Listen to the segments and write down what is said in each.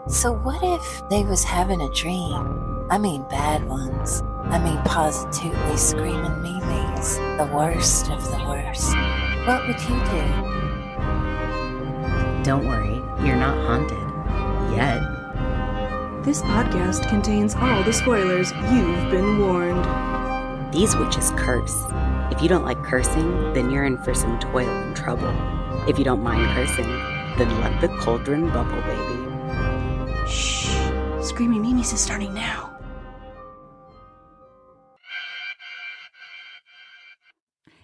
So what if they was having a dream? I mean bad ones. I mean positively screaming memes. The worst of the worst. What would you do? Don't worry, you're not haunted. Yet. This podcast contains all the spoilers. You've been warned. These witches curse. If you don't like cursing, then you're in for some toil and trouble. If you don't mind cursing, then let the cauldron bubble, baby. Shh. Screaming Memes is starting now.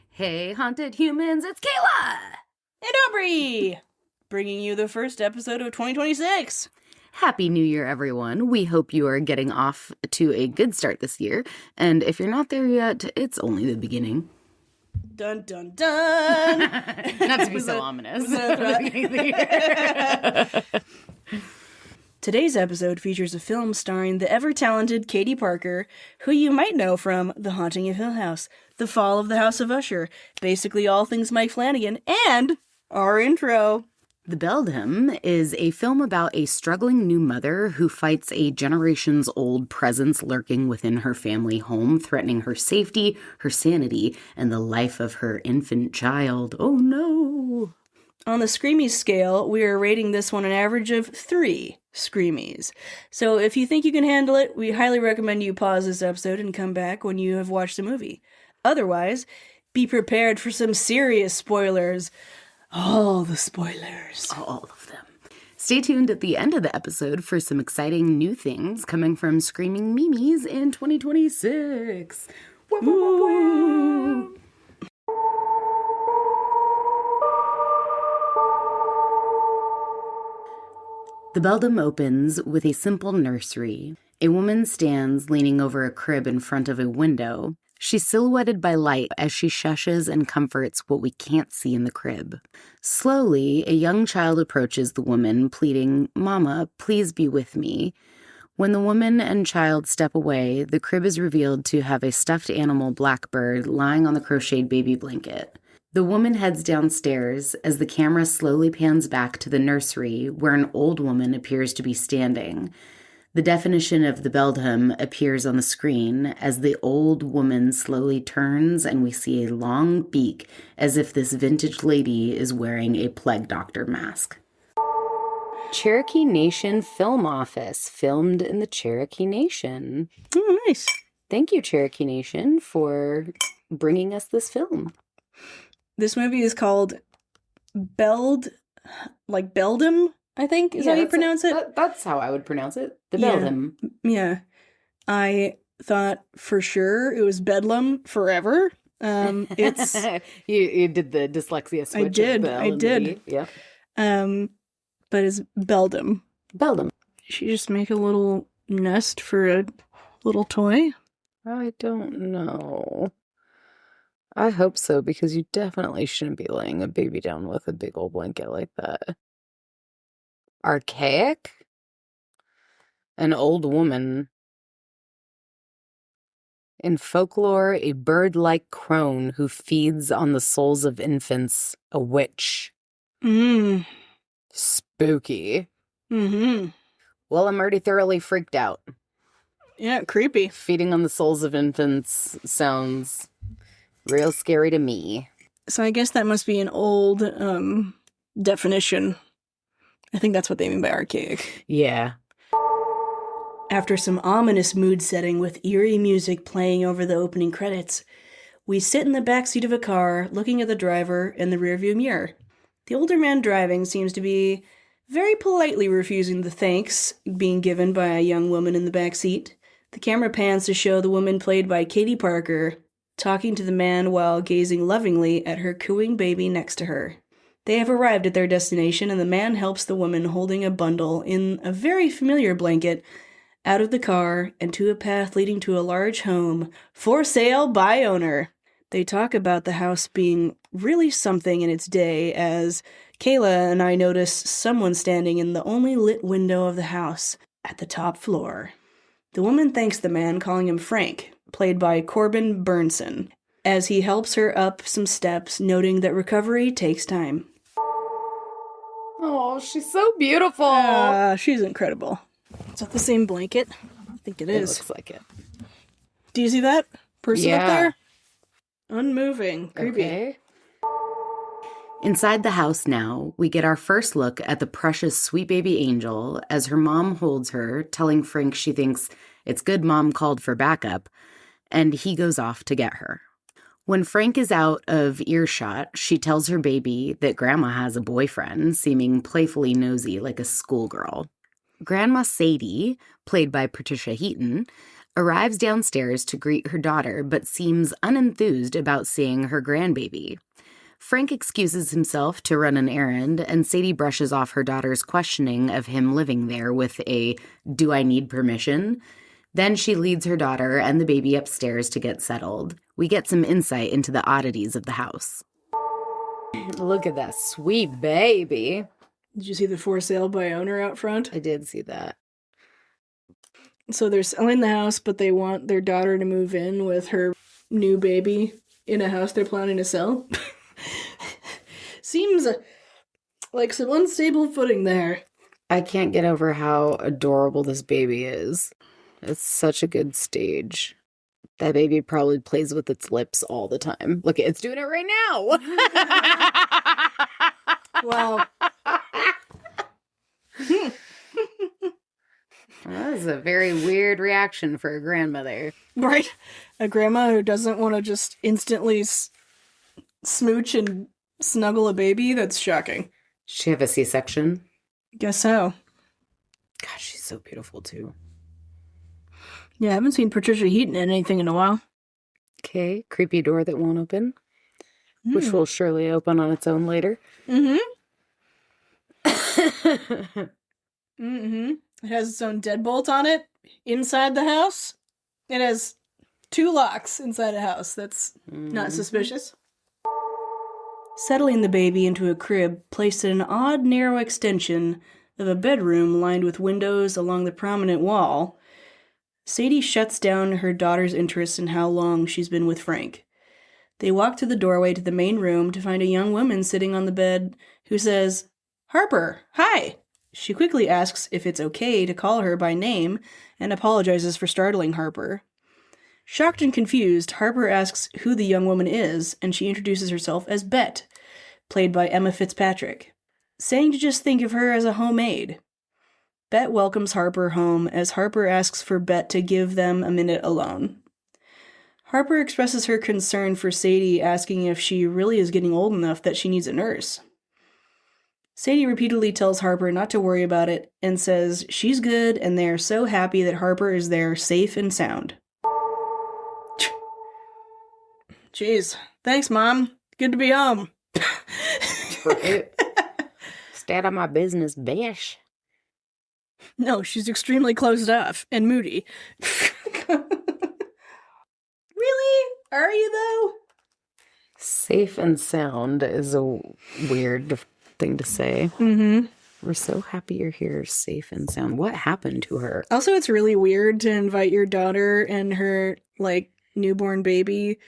Hey, haunted humans, it's Kayla! And Aubrey! Bringing you the first episode of 2026. Happy New Year, everyone. We hope you are getting off to a good start this year. And if you're not there yet, it's only the beginning. Dun, dun, dun! Not to be so ominous. Today's episode features a film starring the ever-talented Katie Parker, who you might know from The Haunting of Hill House, The Fall of the House of Usher, basically all things Mike Flanagan, and our intro. The Beldham is a film about a struggling new mother who fights a generations-old presence lurking within her family home, threatening her safety, her sanity, and the life of her infant child. Oh no! On the Screamies scale, we are rating this one an average of 3 Screamies. So if you think you can handle it, we highly recommend you pause this episode and come back when you have watched the movie. Otherwise, be prepared for some serious spoilers. All the spoilers. All of them. Stay tuned at the end of the episode for some exciting new things coming from Screaming Memes in 2026. Woo, woo, woo, woo. The Beldham opens with a simple nursery. A woman stands leaning over a crib in front of a window. She's silhouetted by light as she shushes and comforts what we can't see in the crib. Slowly, a young child approaches the woman, pleading, "Mama, please be with me." When the woman and child step away, the crib is revealed to have a stuffed animal blackbird lying on the crocheted baby blanket. The woman heads downstairs as the camera slowly pans back to the nursery where an old woman appears to be standing. The definition of the Beldham appears on the screen as the old woman slowly turns and we see a long beak as if this vintage lady is wearing a plague doctor mask. Cherokee Nation Film Office, filmed in the Cherokee Nation. Oh, nice. Thank you, Cherokee Nation, for bringing us this film. This movie is called Beldham, I think, is how you pronounce it? That's how I would pronounce it. The Beldham. Yeah. I thought for sure it was Bedlam forever. It's you did the dyslexia switch. I did. Yeah. But it's Beldham. Beldham. She just make a little nest for a little toy? I don't know. I hope so, because you definitely shouldn't be laying a baby down with a big old blanket like that. Archaic? An old woman. In folklore, a bird-like crone who feeds on the souls of infants, a witch. Spooky. Well, I'm already thoroughly freaked out. Yeah, creepy. Feeding on the souls of infants sounds real scary to me. So I guess that must be an old definition. I think that's what they mean by archaic. Yeah. After some ominous mood setting with eerie music playing over the opening credits, we sit in the backseat of a car looking at the driver in the rearview mirror. The older man driving seems to be very politely refusing the thanks being given by a young woman in the backseat. The camera pans to show the woman played by Katie Parker talking to the man while gazing lovingly at her cooing baby next to her. They have arrived at their destination, and the man helps the woman holding a bundle in a very familiar blanket out of the car and to a path leading to a large home, for sale by owner. They talk about the house being really something in its day as Kayla and I notice someone standing in the only lit window of the house at the top floor. The woman thanks the man, calling him Frank, played by Corbin Burnson, as he helps her up some steps, noting that recovery takes time. Oh, she's so beautiful. She's incredible. Is that the same blanket? I think it is. It looks like it. Do you see that person up Yeah. there? Unmoving. Creepy. Okay. Inside the house now, we get our first look at the precious sweet baby angel as her mom holds her, telling Frank she thinks it's good mom called for backup, and he goes off to get her. When Frank is out of earshot, she tells her baby that Grandma has a boyfriend, seeming playfully nosy like a schoolgirl. Grandma Sadie, played by Patricia Heaton, arrives downstairs to greet her daughter but seems unenthused about seeing her grandbaby. Frank excuses himself to run an errand, and Sadie brushes off her daughter's questioning of him living there with a, "Do I need permission?" Then she leads her daughter and the baby upstairs to get settled. We get some insight into the oddities of the house. Look at that sweet baby. Did you see the for sale by owner out front? I did see that. So they're selling the house, but they want their daughter to move in with her new baby in a house they're planning to sell. Seems like some unstable footing there. I can't get over how adorable this baby is. It's such a good stage. That baby probably plays with its lips all the time. Look, it's doing it right now. Wow. That is a very weird reaction for a grandmother. Right. A grandma who doesn't want to just instantly smooch and snuggle a baby? That's shocking. Did she have a C-section? Guess so. God, she's so beautiful too. Yeah, I haven't seen Patricia Heaton in anything in a while. Okay, creepy door that won't open, which will surely open on its own later. Mm-hmm. Mm-hmm. It has its own deadbolt on it inside the house. It has 2 locks inside a house. That's not suspicious. Settling the baby into a crib placed in an odd, narrow extension of a bedroom lined with windows along the prominent wall, Sadie shuts down her daughter's interest in how long she's been with Frank. They walk to the doorway to the main room to find a young woman sitting on the bed who says, "Harper, hi!" She quickly asks if it's okay to call her by name and apologizes for startling Harper. Shocked and confused, Harper asks who the young woman is, and she introduces herself as Bet, played by Emma Fitzpatrick, saying to just think of her as a home aide. Bet welcomes Harper home as Harper asks for Bet to give them a minute alone. Harper expresses her concern for Sadie, asking if she really is getting old enough that she needs a nurse. Sadie repeatedly tells Harper not to worry about it and says she's good and they are so happy that Harper is there safe and sound. Jeez. Thanks, Mom. Good to be home. Stay out of my business, bish. No, she's extremely closed off and moody. Really? Are you, though? Safe and sound is a weird thing to say. Mm-hmm. We're so happy you're here, safe and sound. What happened to her? Also, it's really weird to invite your daughter and her, newborn baby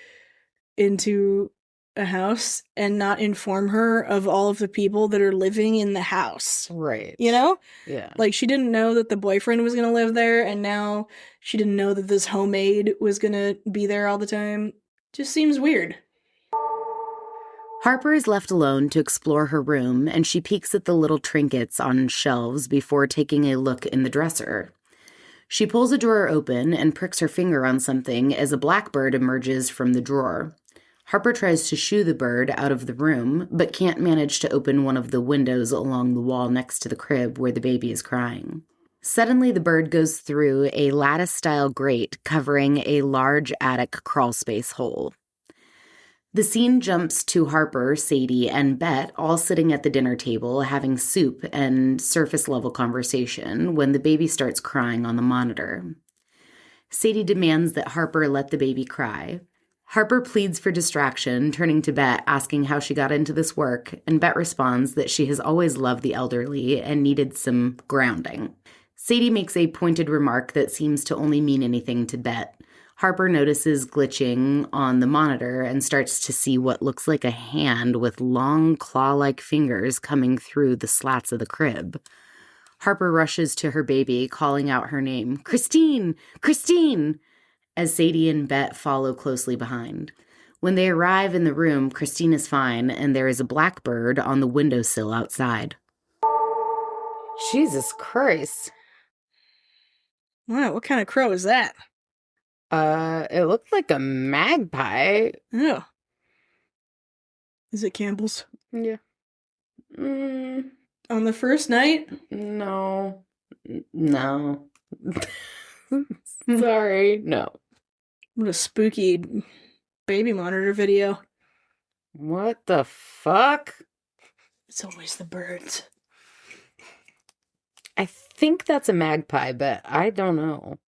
into a house and not inform her of all of the people that are living in the house. Right. You know? Yeah. She didn't know that the boyfriend was going to live there, and now she didn't know that this homemaid was going to be there all the time. Just seems weird. Harper is left alone to explore her room, and she peeks at the little trinkets on shelves before taking a look in the dresser. She pulls a drawer open and pricks her finger on something as a blackbird emerges from the drawer. Harper tries to shoo the bird out of the room, but can't manage to open one of the windows along the wall next to the crib where the baby is crying. Suddenly, the bird goes through a lattice-style grate covering a large attic crawlspace hole. The scene jumps to Harper, Sadie, and Bet all sitting at the dinner table having soup and surface-level conversation when the baby starts crying on the monitor. Sadie demands that Harper let the baby cry. Harper pleads for distraction, turning to Bet, asking how she got into this work, and Bet responds that she has always loved the elderly and needed some grounding. Sadie makes a pointed remark that seems to only mean anything to Bet. Harper notices glitching on the monitor and starts to see what looks like a hand with long claw-like fingers coming through the slats of the crib. Harper rushes to her baby, calling out her name, "Christine! Christine!" as Sadie and Bet follow closely behind. When they arrive in the room, Christine is fine, and there is a blackbird on the windowsill outside. Jesus Christ. Wow, what kind of crow is that? It looked like a magpie. Oh. Is it Campbell's? Yeah. On the first night? No. No. Sorry, no. What a spooky baby monitor video. What the fuck? It's always the birds. I think that's a magpie, but I don't know.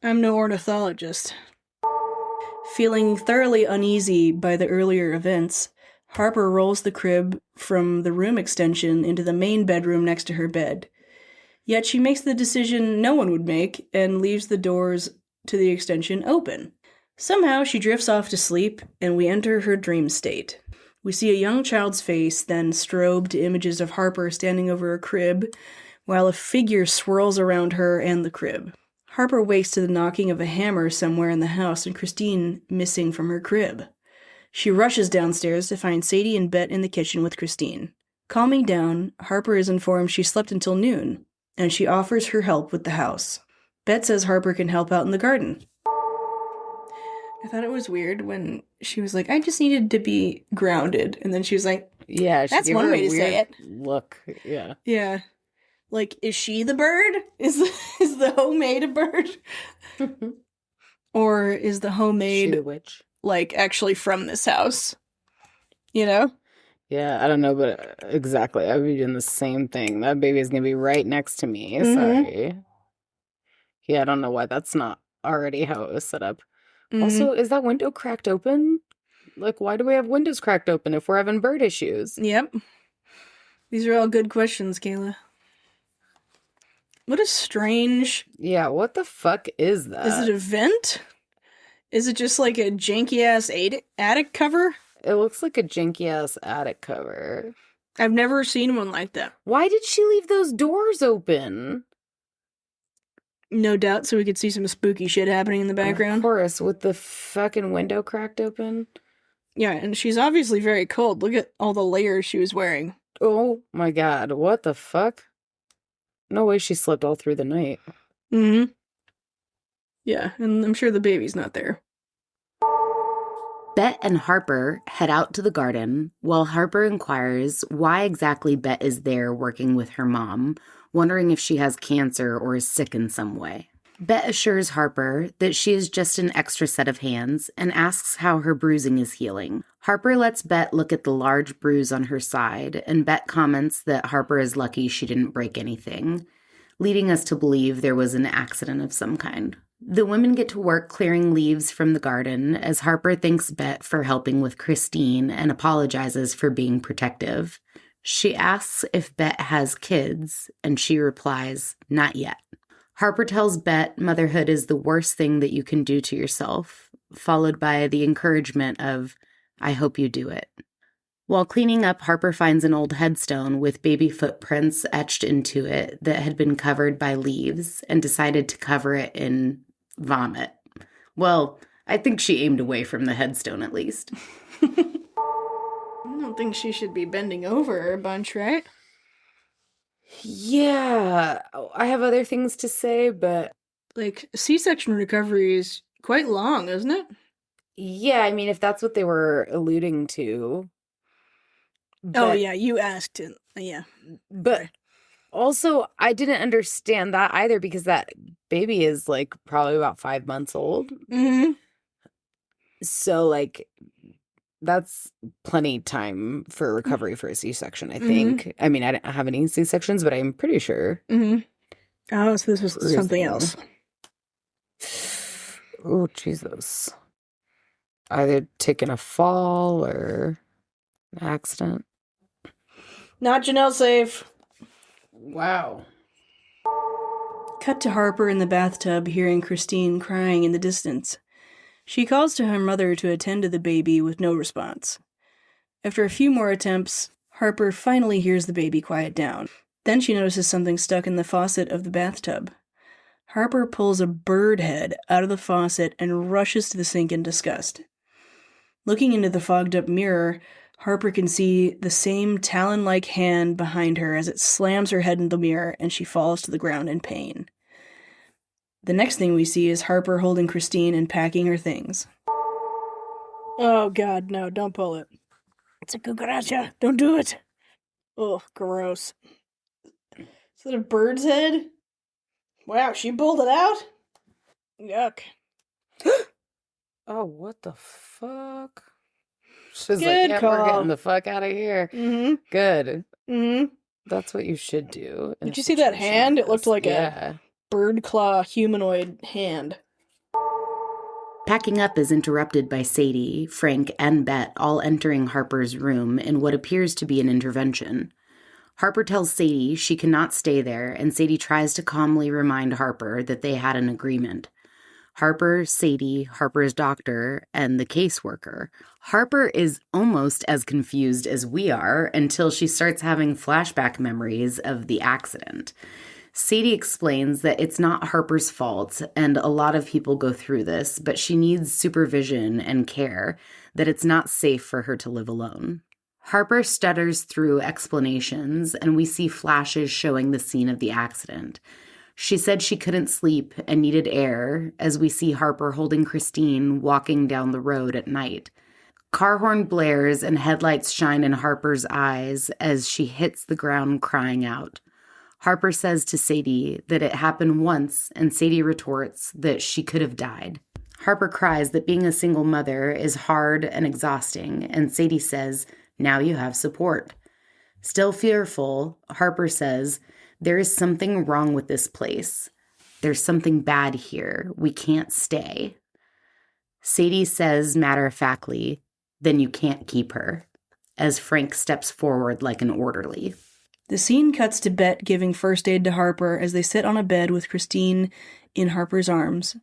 I'm no ornithologist. Feeling thoroughly uneasy by the earlier events, Harper rolls the crib from the room extension into the main bedroom next to her bed. Yet she makes the decision no one would make and leaves the doors to the extension open. Somehow she drifts off to sleep, and we enter her dream state. We see a young child's face, then strobed images of Harper standing over a crib, while a figure swirls around her and the crib. Harper wakes to the knocking of a hammer somewhere in the house and Christine missing from her crib. She rushes downstairs to find Sadie and Bet in the kitchen with Christine. Calming down, Harper is informed she slept until noon, and she offers her help with the house. Bet says Harper can help out in the garden. I thought it was weird when she was like, I just needed to be grounded. And then she was like, yeah, that's one way to say it. Look, yeah. Yeah. Like, is she the bird? Is the homemade a bird? Or is the homemade, she a witch? Like, actually from this house? You know? Yeah, I don't know, but exactly. I would be doing the same thing. That baby is going to be right next to me. Mm-hmm. Sorry. Yeah, I don't know why that's not already how it was set up. Mm-hmm. Also, is that window cracked open? Like, why do we have windows cracked open if we're having bird issues? Yep. These are all good questions, Kayla. What a strange... Yeah, what the fuck is that? Is it a vent? Is it just like a janky-ass attic cover? It looks like a janky-ass attic cover. I've never seen one like that. Why did she leave those doors open? No doubt so we could see some spooky shit happening in the background. Of course, with the fucking window cracked open. Yeah, and she's obviously very cold. Look at all the layers she was wearing. Oh my god, what the fuck? No way she slept all through the night. Mm-hmm. Yeah, and I'm sure the baby's not there. Bet and Harper head out to the garden while Harper inquires why exactly Bet is there working with her mom, wondering if she has cancer or is sick in some way. Bet assures Harper that she is just an extra set of hands and asks how her bruising is healing. Harper lets Bet look at the large bruise on her side, and Bet comments that Harper is lucky she didn't break anything, leading us to believe there was an accident of some kind. The women get to work clearing leaves from the garden as Harper thanks Bet for helping with Christine and apologizes for being protective. She asks if Bet has kids, and she replies, not yet. Harper tells Bet motherhood is the worst thing that you can do to yourself, followed by the encouragement of, I hope you do it. While cleaning up, Harper finds an old headstone with baby footprints etched into it that had been covered by leaves and decided to cover it in vomit. Well, I think she aimed away from the headstone at least. I don't think she should be bending over a bunch, right? Yeah, I have other things to say, but... Like, C-section recovery is quite long, isn't it? Yeah, I mean, if that's what they were alluding to. But, oh, yeah, you asked it. Yeah. But also, I didn't understand that either because that baby is, like, probably about 5 months old. Mm-hmm. So, like... That's plenty time for recovery for a C-section, I think. Mm-hmm. I mean, I didn't have any C-sections, but I'm pretty sure. Mm-hmm. Oh, so this was something else. Oh, Jesus. Either taking a fall or an accident. Not Janelle safe. Wow. Cut to Harper in the bathtub, hearing Christine crying in the distance. She calls to her mother to attend to the baby with no response. After a few more attempts, Harper finally hears the baby quiet down. Then she notices something stuck in the faucet of the bathtub. Harper pulls a bird head out of the faucet and rushes to the sink in disgust. Looking into the fogged-up mirror, Harper can see the same talon-like hand behind her as it slams her head into the mirror and she falls to the ground in pain. The next thing we see is Harper holding Christine and packing her things. Oh God, no, don't pull it. It's a cucaracha. Don't do it. Oh, gross. Is that a bird's head? Wow, she pulled it out? Yuck. Oh, what the fuck? She's Good like, yeah, call. we're getting the fuck out of here. Mm-hmm. Good. Mm-hmm. That's what you should do. Did you see that hand? It looked like a bird claw humanoid hand. Packing up is interrupted by Sadie, Frank, and Bet all entering Harper's room in what appears to be an intervention. Harper tells Sadie she cannot stay there, and Sadie tries to calmly remind Harper that they had an agreement. Harper, Sadie, Harper's doctor, and the caseworker. Harper is almost as confused as we are until she starts having flashback memories of the accident. Sadie explains that it's not Harper's fault, and a lot of people go through this, but she needs supervision and care, that it's not safe for her to live alone. Harper stutters through explanations, and we see flashes showing the scene of the accident. She said she couldn't sleep and needed air, as we see Harper holding Christine walking down the road at night. Car horn blares and headlights shine in Harper's eyes as she hits the ground crying out. Harper says to Sadie that it happened once, and Sadie retorts that she could have died. Harper cries that being a single mother is hard and exhausting, and Sadie says, now you have support. Still fearful, Harper says, there is something wrong with this place. There's something bad here. We can't stay. Sadie says matter-of-factly, then you can't keep her, as Frank steps forward like an orderly. The scene cuts to Bet giving first aid to Harper as they sit on a bed with Christine in Harper's arms.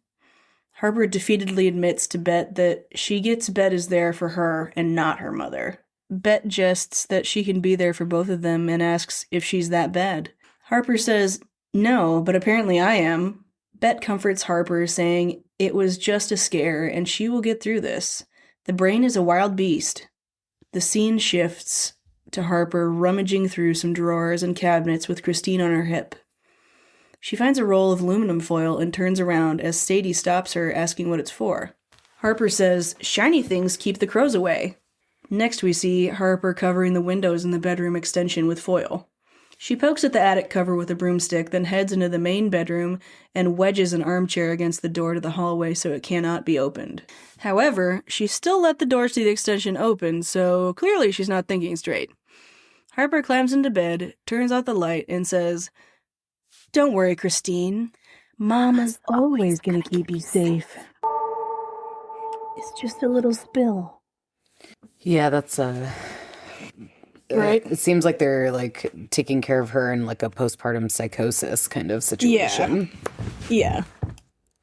Harper defeatedly admits to Bet that she gets Bet is there for her and not her mother. Bet jests that she can be there for both of them and asks if she's that bad. Harper says, no, but apparently I am. Bet comforts Harper, saying it was just a scare and she will get through this. The brain is a wild beast. The scene shifts to Harper rummaging through some drawers and cabinets with Christine on her hip. She finds a roll of aluminum foil and turns around as Sadie stops her, asking what it's for. Harper says, shiny things keep the crows away. Next we see Harper covering the windows in the bedroom extension with foil. She pokes at the attic cover with a broomstick, then heads into the main bedroom and wedges an armchair against the door to the hallway so it cannot be opened. However, she still let the doors to the extension open, so clearly she's not thinking straight. Harper climbs into bed, turns out the light, and says, don't worry, Christine. Mama's always gonna keep you safe. It's just a little spill. Yeah, that's right. It seems like they're like taking care of her in like a postpartum psychosis kind of situation. Yeah.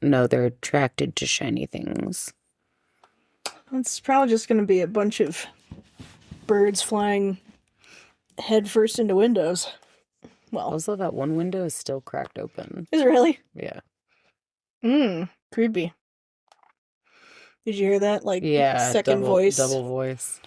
No, they're attracted to shiny things. It's probably just going to be a bunch of birds flying head first into windows. Well, Also, that one window is still cracked open. is it really? Yeah. Creepy. Did you hear that? Like, Yeah. second voice. Double voice.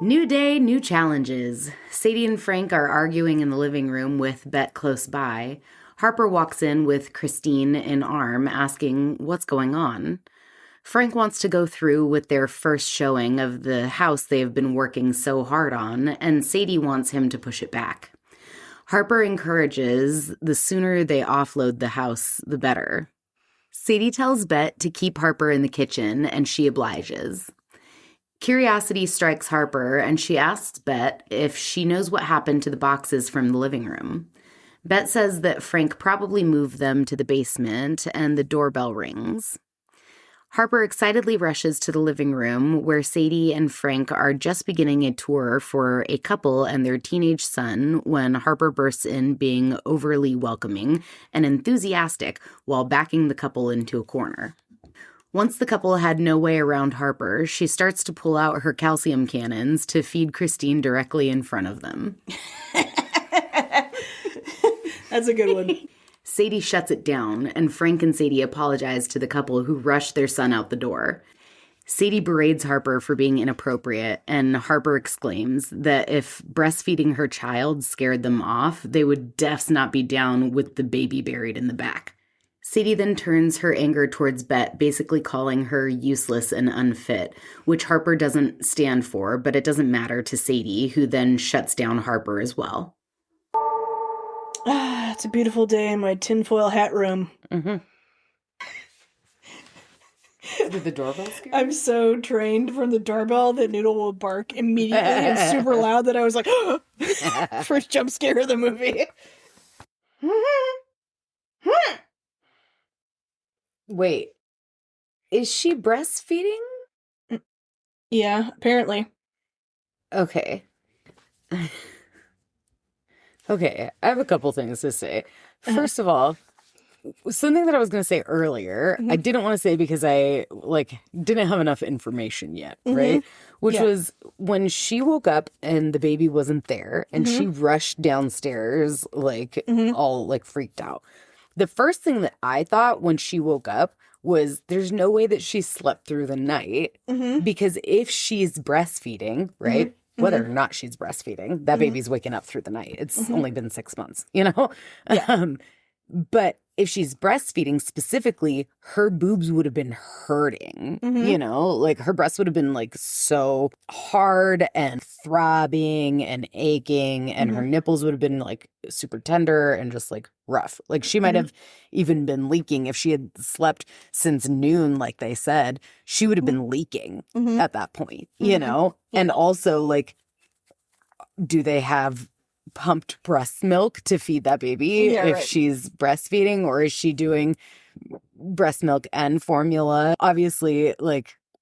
New day, new challenges. Sadie and Frank are arguing in the living room with Bet close by. Harper walks in with Christine in arm, asking what's going on. Frank wants to go through with their first showing of the house they've been working so hard on, and Sadie wants him to push it back. Harper encourages the sooner they offload the house, the better. Sadie tells Bet to keep Harper in the kitchen, and she obliges. Curiosity strikes Harper, and she asks Bet if she knows what happened to the boxes from the living room. Bet says that Frank probably moved them to the basement, and the doorbell rings. Harper excitedly rushes to the living room where Sadie and Frank are just beginning a tour for a couple and their teenage son when Harper bursts in being overly welcoming and enthusiastic while backing the couple into a corner. Once the couple had no way around Harper, she starts to pull out her calcium cannons to feed Christine directly in front of them. That's a good one. Sadie shuts it down, and Frank and Sadie apologize to the couple who rush their son out the door. Sadie berates Harper for being inappropriate, and Harper exclaims that if breastfeeding her child scared them off, they would defs not be down with the baby buried in the back. Sadie then turns her anger towards Bet, basically calling her useless and unfit, which Harper doesn't stand for, but it doesn't matter to Sadie, who then shuts down Harper as well. It's a beautiful day in my tinfoil hat room. Mm-hmm. Did the doorbell scare I'm so trained from the doorbell that Noodle will bark immediately and super loud that I was like, first jump scare of the movie. Wait, is she breastfeeding? Yeah, apparently. Okay. Okay, I have a couple things to say. First of all, something that I was going to say earlier, I didn't want to say because I didn't have enough information yet, right? Which was when she woke up and the baby wasn't there and she rushed downstairs all freaked out. The first thing that I thought when she woke up was there's no way that she slept through the night because if she's breastfeeding, right? Whether or not she's breastfeeding, that baby's waking up through the night. It's only been 6 months, you know? Yeah. But if she's breastfeeding specifically, her boobs would have been hurting, you know? Like her breasts would have been so hard and throbbing and aching and her nipples would have been super tender and just rough. She might have even been leaking. If she had slept since noon, like they said, she would have been leaking at that point, you know? And also do they have pumped breast milk to feed that baby if she's breastfeeding, or is she doing breast milk and formula? Obviously,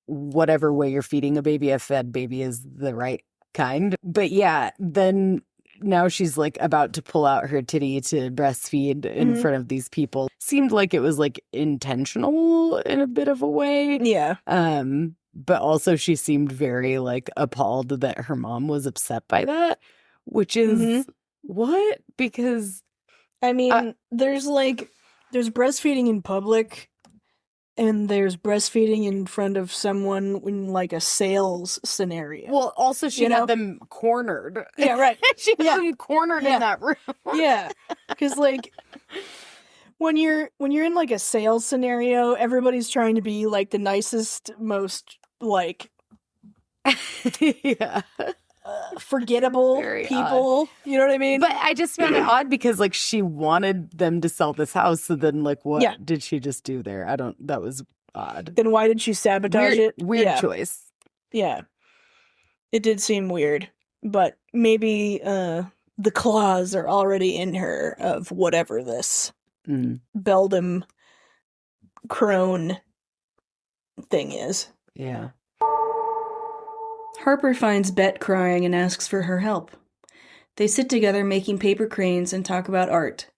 whatever way you're feeding a baby, a fed baby is the right kind. But yeah, then now she's about to pull out her titty to breastfeed in front of these people. Seemed like it was intentional in a bit of a way. Yeah. But also she seemed very appalled that her mom was upset by that. Which is what? Because I mean, there's breastfeeding in public and there's breastfeeding in front of someone in a sales scenario. Well, also she had them cornered. Yeah, right. She had them cornered in that room. Yeah. Because when you're in a sales scenario, everybody's trying to be the nicest, most yeah. Forgettable Very people. Odd. You know what I mean? But I just found it odd because she wanted them to sell this house. So then what did she just do there? That was odd. Then why did she sabotage it? Weird choice. Yeah. It did seem weird. But maybe the claws are already in her of whatever this Beldham crone thing is. Yeah. Harper finds Bet crying and asks for her help. They sit together making paper cranes and talk about art.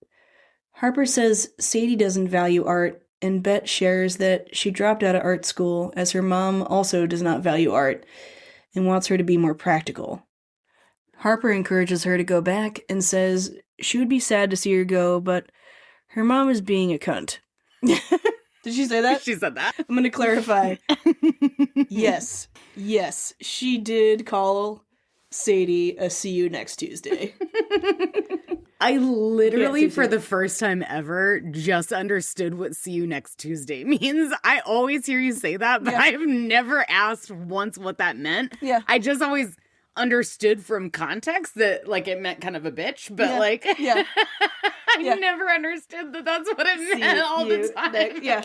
Harper says Sadie doesn't value art, and Bet shares that she dropped out of art school as her mom also does not value art and wants her to be more practical. Harper encourages her to go back and says she would be sad to see her go, but her mom is being a cunt. Did she say that? She said that. I'm going to clarify. Yes, she did call Sadie a see you next Tuesday. I literally, for the first time ever, just understood what see you next Tuesday means. I always hear you say that, but I've never asked once what that meant. Yeah. I just always understood from context that, it meant kind of a bitch, but, I never understood that that's what it meant all the time. Yeah.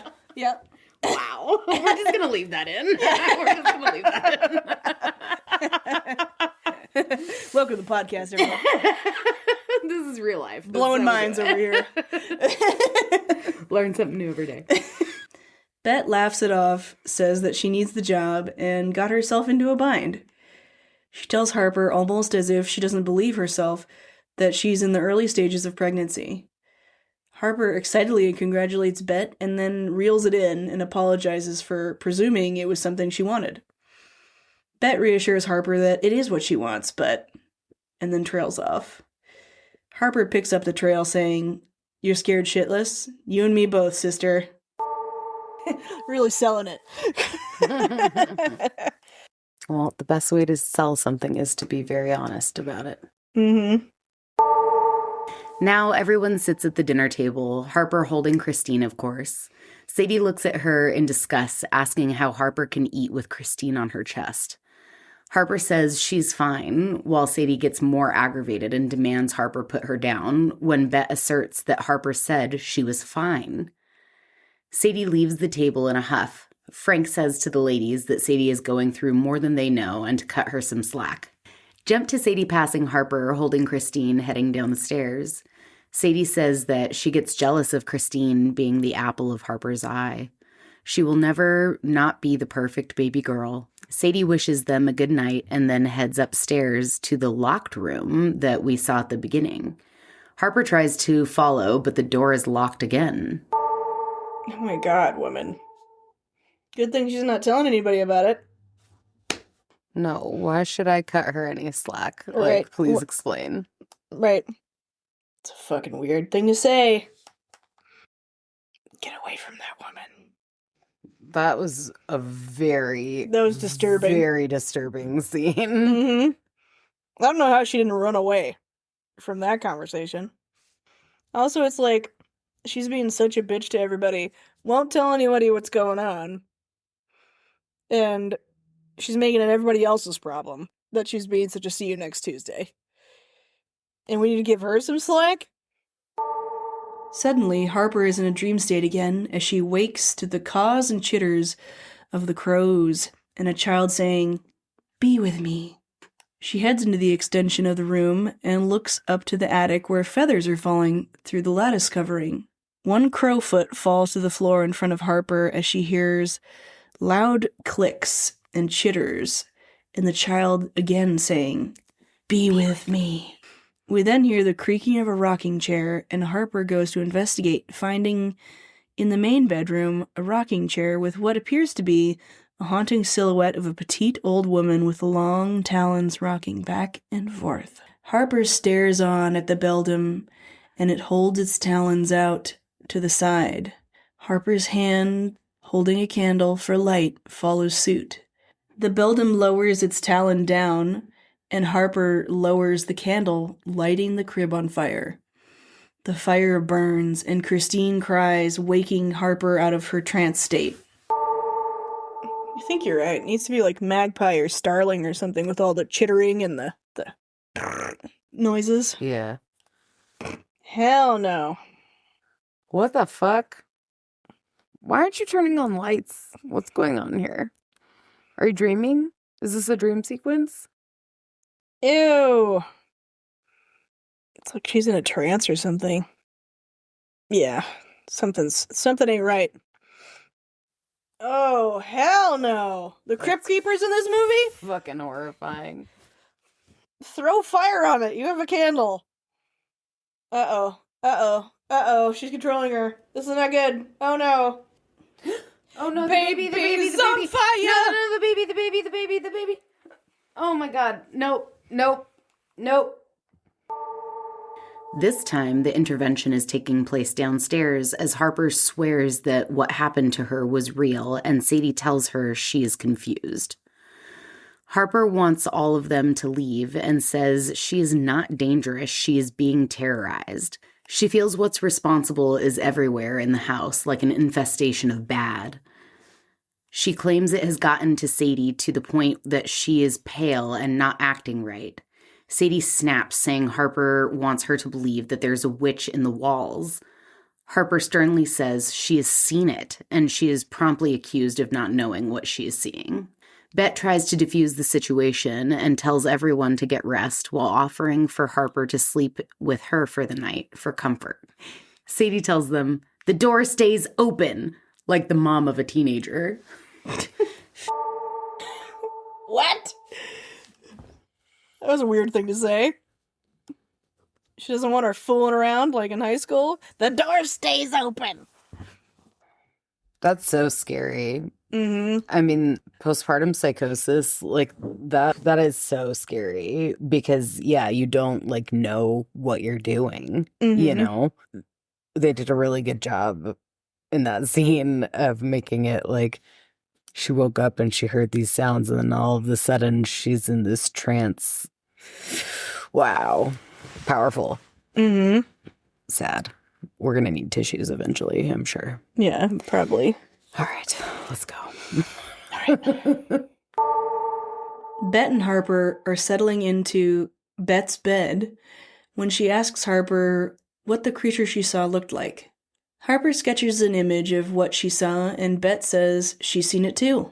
Wow. We're just going to leave that in. We're just going to leave that in. Welcome to the podcast, everyone. This is real life. Blowing minds over here. Learn something new every day. Bet laughs it off, says that she needs the job, and got herself into a bind. She tells Harper, almost as if she doesn't believe herself, that she's in the early stages of pregnancy. Harper excitedly congratulates Bet and then reels it in and apologizes for presuming it was something she wanted. Bet reassures Harper that it is what she wants, and then trails off. Harper picks up the trail saying, "You're scared shitless? You and me both, sister." Really selling it. Well, the best way to sell something is to be very honest about it. Mm-hmm. Now everyone sits at the dinner table, Harper holding Christine, of course. Sadie looks at her in disgust, asking how Harper can eat with Christine on her chest. Harper says she's fine, while Sadie gets more aggravated and demands Harper put her down when Bet asserts that Harper said she was fine. Sadie leaves the table in a huff. Frank says to the ladies that Sadie is going through more than they know and to cut her some slack. Jump to Sadie passing Harper, holding Christine, heading down the stairs. Sadie says that she gets jealous of Christine being the apple of Harper's eye. She will never not be the perfect baby girl. Sadie wishes them a good night and then heads upstairs to the locked room that we saw at the beginning. Harper tries to follow, but the door is locked again. Oh my god, woman. Good thing she's not telling anybody about it. No, why should I cut her any slack? Right. Please explain. Right. It's a fucking weird thing to say. Get away from that woman. That was a very... That was disturbing. Very disturbing scene. Mm-hmm. I don't know how she didn't run away from that conversation. Also, it's like, she's being such a bitch to everybody. Won't tell anybody what's going on. And she's making it everybody else's problem that she's being such a see you next Tuesday. And we need to give her some slack? Suddenly, Harper is in a dream state again as she wakes to the caws and chitters of the crows and a child saying, "Be with me." She heads into the extension of the room and looks up to the attic where feathers are falling through the lattice covering. One crowfoot falls to the floor in front of Harper as she hears loud clicks and chitters, and the child again saying, "Be with me." We then hear the creaking of a rocking chair, and Harper goes to investigate, finding in the main bedroom a rocking chair with what appears to be a haunting silhouette of a petite old woman with long talons rocking back and forth. Harper stares on at the Beldham, and it holds its talons out to the side. Harper's hand, holding a candle for light, follows suit. The Beldham lowers its talon down, and Harper lowers the candle, lighting the crib on fire. The fire burns, and Christine cries, waking Harper out of her trance state. I think you're right. It needs to be like magpie or starling or something with all the chittering and the noises. Yeah. Hell no. What the fuck? Why aren't you turning on lights? What's going on here? Are you dreaming? Is this a dream sequence? Ew. It's like she's in a trance or something. Yeah. Something ain't right. Oh, hell no. The Crypt Keepers in this movie? Fucking horrifying. Throw fire on it. You have a candle. Uh-oh. Uh-oh. Uh-oh. She's controlling her. This is not good. Oh, no. Oh, no, Baby's on fire! No, the baby. Oh, my God. Nope. This time, the intervention is taking place downstairs as Harper swears that what happened to her was real, and Sadie tells her she is confused. Harper wants all of them to leave and says she is not dangerous, she is being terrorized. She feels what's responsible is everywhere in the house, like an infestation of bad. She claims it has gotten to Sadie to the point that she is pale and not acting right. Sadie snaps, saying Harper wants her to believe that there's a witch in the walls. Harper sternly says she has seen it, and she is promptly accused of not knowing what she is seeing. Bet tries to defuse the situation and tells everyone to get rest while offering for Harper to sleep with her for the night for comfort. Sadie tells them, "The door stays open. Like the mom of a teenager. What? That was a weird thing to say. She doesn't want her fooling around like in high school. The door stays open. That's so scary. Mm-hmm. I mean, postpartum psychosis, like that is so scary because you don't like know what you're doing, you know? They did a really good job in that scene of making it like she woke up and she heard these sounds and then all of a sudden she's in this trance. Wow. Powerful. Mm-hmm. Sad. We're going to need tissues eventually, I'm sure. Yeah, probably. All right, let's go. All right. Bet and Harper are settling into Bet's bed when she asks Harper what the creature she saw looked like. Harper sketches an image of what she saw, and Bet says she's seen it too.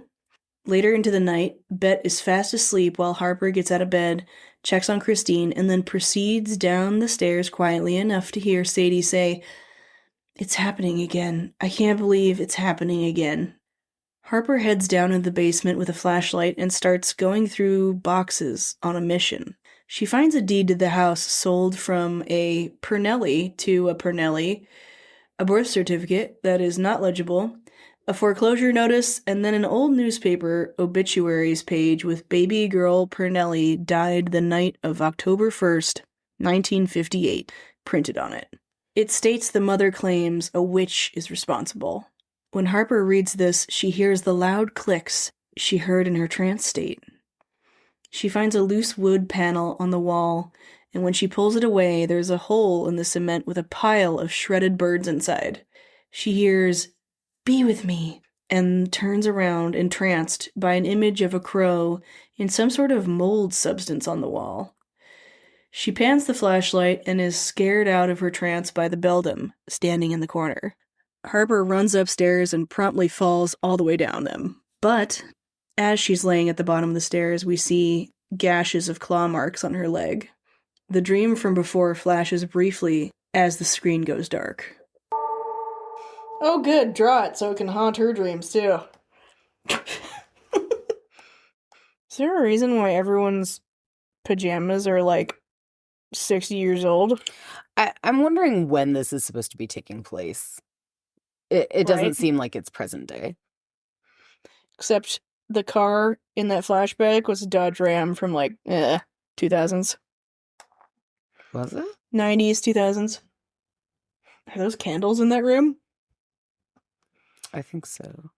Later into the night, Bet is fast asleep while Harper gets out of bed, checks on Christine, and then proceeds down the stairs quietly enough to hear Sadie say, "It's happening again. I can't believe it's happening again." Harper heads down into the basement with a flashlight and starts going through boxes on a mission. She finds a deed to the house sold from a Pernelli to a Pernelli, a birth certificate that is not legible, a foreclosure notice, and then an old newspaper obituaries page with baby girl Pernelli died the night of October 1st, 1958, printed on it. It states the mother claims a witch is responsible. When Harper reads this, she hears the loud clicks she heard in her trance state. She finds a loose wood panel on the wall, and when she pulls it away, there's a hole in the cement with a pile of shredded birds inside. She hears, "Be with me," and turns around entranced by an image of a crow in some sort of mold substance on the wall. She pans the flashlight and is scared out of her trance by the Beldham, standing in the corner. Harper runs upstairs and promptly falls all the way down them. But as she's laying at the bottom of the stairs, we see gashes of claw marks on her leg. The dream from before flashes briefly as the screen goes dark. Oh good, draw it so it can haunt her dreams too. Is there a reason why everyone's pajamas are like 60 years old? I'm wondering when this is supposed to be taking place. It doesn't Right. seem like it's present day. Except the car in that flashback was a Dodge Ram from like 2000s. Was it? 90s, 2000s. Are those candles in that room? I think so.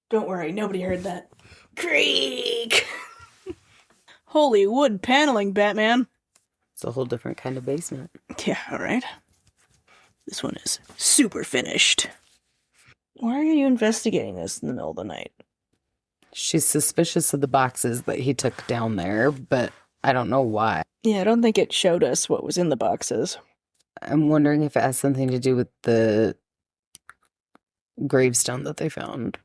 Don't worry, nobody heard that. Creak! Holy wood paneling, Batman. It's a whole different kind of basement. Yeah, alright. This one is super finished. Why are you investigating this in the middle of the night? She's suspicious of the boxes that he took down there, but I don't know why. Yeah, I don't think it showed us what was in the boxes. I'm wondering if it has something to do with the gravestone that they found.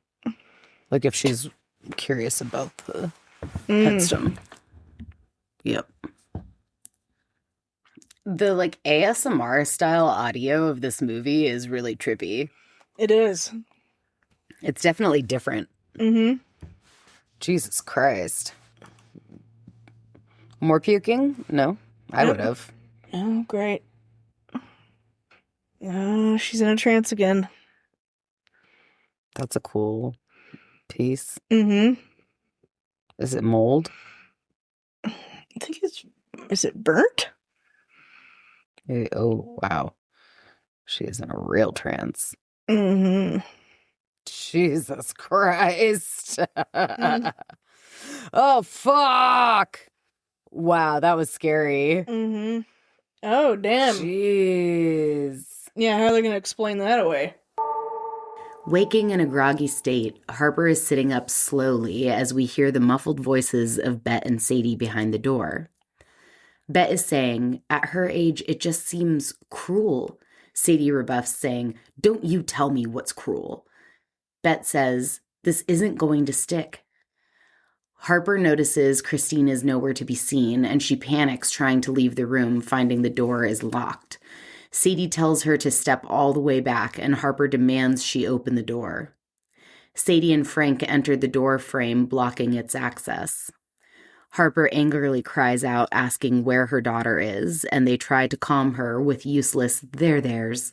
Like if she's curious about the headstone. Yep. The like ASMR style audio of this movie is really trippy. It is. It's definitely different. Mm-hmm. Jesus Christ. More puking? No, I would have. Oh, great. Oh, she's in a trance again. That's a cool piece. Mm-hmm. Is it mold? I think it's... Is it burnt? Oh, wow. She is in a real trance. Mm-hmm. Jesus Christ. Oh, fuck. Wow, that was scary. Mm-hmm. Oh, damn. Jeez. Yeah, how are they going to explain that away? Waking in a groggy state, Harper is sitting up slowly as we hear the muffled voices of Bet and Sadie behind the door. Bet is saying, at her age, it just seems cruel. Sadie rebuffs, saying, "Don't you tell me what's cruel." Bet says, "This isn't going to stick." Harper notices Christine is nowhere to be seen, and she panics trying to leave the room, finding the door is locked. Sadie tells her to step all the way back, and Harper demands she open the door. Sadie and Frank enter the door frame, blocking its access. Harper angrily cries out, asking where her daughter is, and they try to calm her with useless theirs.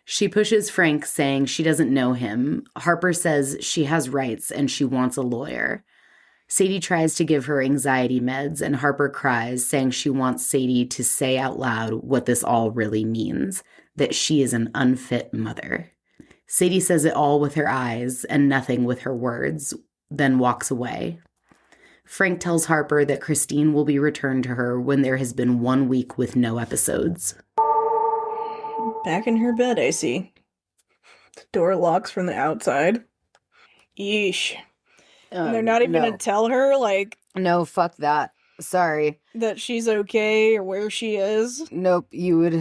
She pushes Frank, saying she doesn't know him. Harper says she has rights and she wants a lawyer. Sadie tries to give her anxiety meds, and Harper cries, saying she wants Sadie to say out loud what this all really means, that she is an unfit mother. Sadie says it all with her eyes and nothing with her words, then walks away. Frank tells Harper that Christine will be returned to her when there has been 1 week with no episodes. Back in her bed, I see. The door locks from the outside. Yeesh. And they're not even gonna tell her, like... No, fuck that. Sorry. That she's okay or where she is? Nope, I would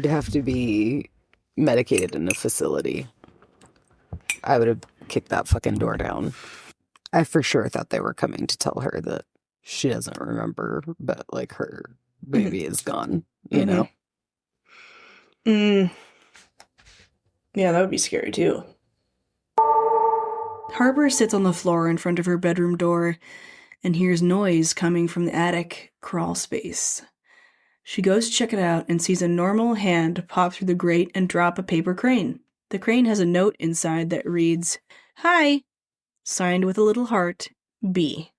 have to be medicated in a facility. I would have kicked that fucking door down. I for sure thought they were coming to tell her that she doesn't remember, but, like, her baby is gone, you know? Yeah, that would be scary, too. Harper sits on the floor in front of her bedroom door and hears noise coming from the attic crawl space. She goes to check it out and sees a normal hand pop through the grate and drop a paper crane. The crane has a note inside that reads, "Hi," signed with a little heart, B.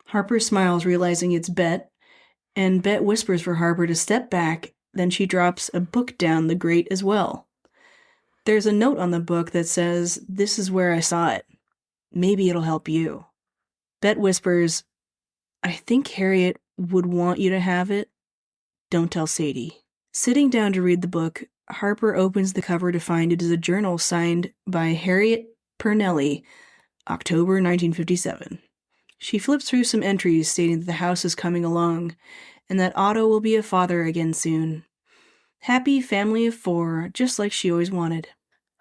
Harper smiles, realizing it's Bet, and Bet whispers for Harper to step back, then she drops a book down the grate as well. There's a note on the book that says, "This is where I saw it. Maybe it'll help you." Bet whispers, "I think Harriet would want you to have it. Don't tell Sadie." Sitting down to read the book, Harper opens the cover to find it is a journal signed by Harriet Purnelly, October 1957. She flips through some entries stating that the house is coming along, and that Otto will be a father again soon. Happy family of 4, just like she always wanted.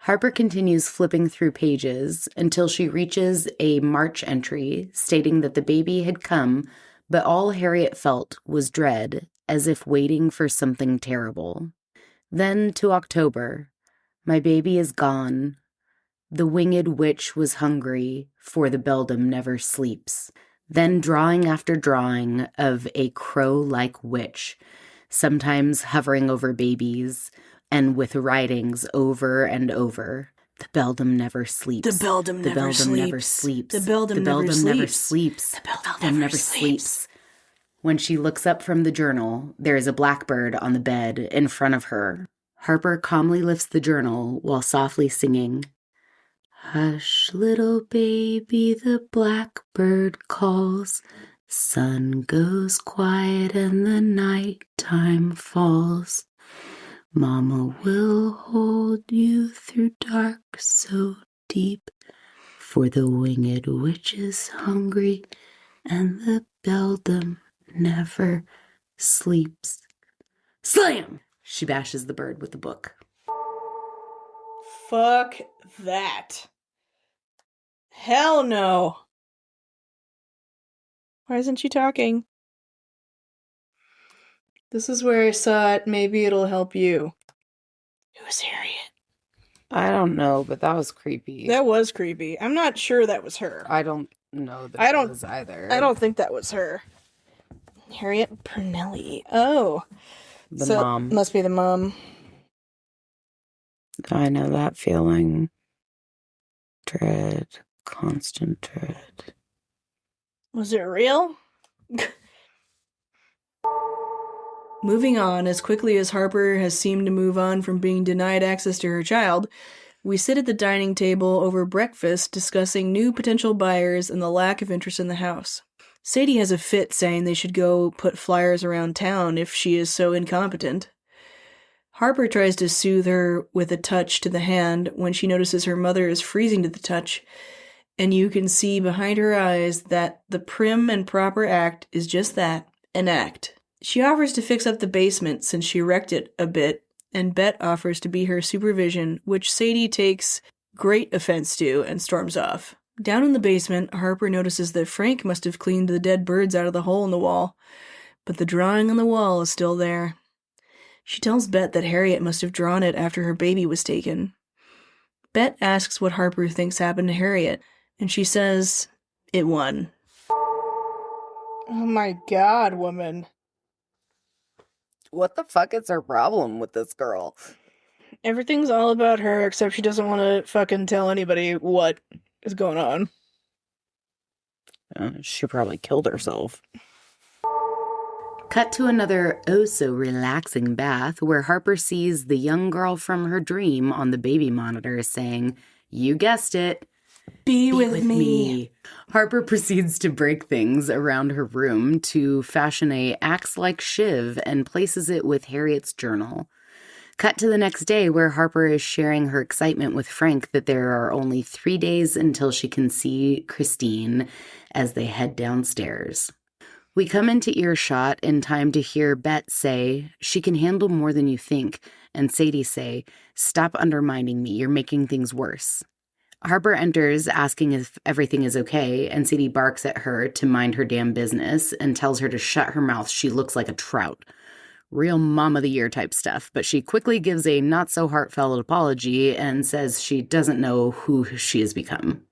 Harper continues flipping through pages until she reaches a March entry stating that the baby had come, but all Harriet felt was dread, as if waiting for something terrible. Then to October. My baby is gone. The winged witch was hungry, for the beldam never sleeps. Then drawing after drawing of a crow-like witch, sometimes hovering over babies, and with writings over and over. The beldam never sleeps. The beldam never sleeps. The beldam never sleeps. The beldam never sleeps. When she looks up from the journal, there is a blackbird on the bed in front of her. Harper calmly lifts the journal while softly singing, "Hush, little baby, the blackbird calls. Sun goes quiet and the night time falls. Mama will hold you through dark so deep, for the winged witch is hungry and the beldam never sleeps." Slam! She bashes the bird with the book. Fuck that. Hell no. Why isn't she talking? This is where I saw it. Maybe it'll help you. Who's Harriet? I don't know, but that was creepy. That was creepy. I'm not sure that was her. I don't know that it was either. I don't think that was her. Harriet Purnelly. Oh. The mom. Must be the mom. I know that feeling. Dread. Constant dread. Was it real? Moving on, as quickly as Harper has seemed to move on from being denied access to her child, we sit at the dining table over breakfast discussing new potential buyers and the lack of interest in the house. Sadie has a fit saying they should go put flyers around town if she is so incompetent. Harper tries to soothe her with a touch to the hand when she notices her mother is freezing to the touch, and you can see behind her eyes that the prim and proper act is just that, an act. She offers to fix up the basement since she wrecked it a bit, and Bet offers to be her supervision, which Sadie takes great offense to and storms off. Down in the basement, Harper notices that Frank must have cleaned the dead birds out of the hole in the wall, but the drawing on the wall is still there. She tells Bet that Harriet must have drawn it after her baby was taken. Bet asks what Harper thinks happened to Harriet, and she says it won. Oh my god, woman. What the fuck is her problem with this girl? Everything's all about her, except she doesn't want to fucking tell anybody what is going on. She probably killed herself. Cut to another oh-so-relaxing bath where Harper sees the young girl from her dream on the baby monitor saying, "You guessed it. Be with me." Harper proceeds to break things around her room to fashion a axe-like shiv and places it with Harriet's journal. Cut to the next day where Harper is sharing her excitement with Frank that there are only 3 days until she can see Christine as they head downstairs. We come into earshot in time to hear Bet say, "She can handle more than you think," and Sadie say, "Stop undermining me, you're making things worse." Harper enters asking if everything is okay, and Sadie barks at her to mind her damn business and tells her to shut her mouth. She looks like a trout. Real mom of the year type stuff, but she quickly gives a not so heartfelt apology and says she doesn't know who she has become.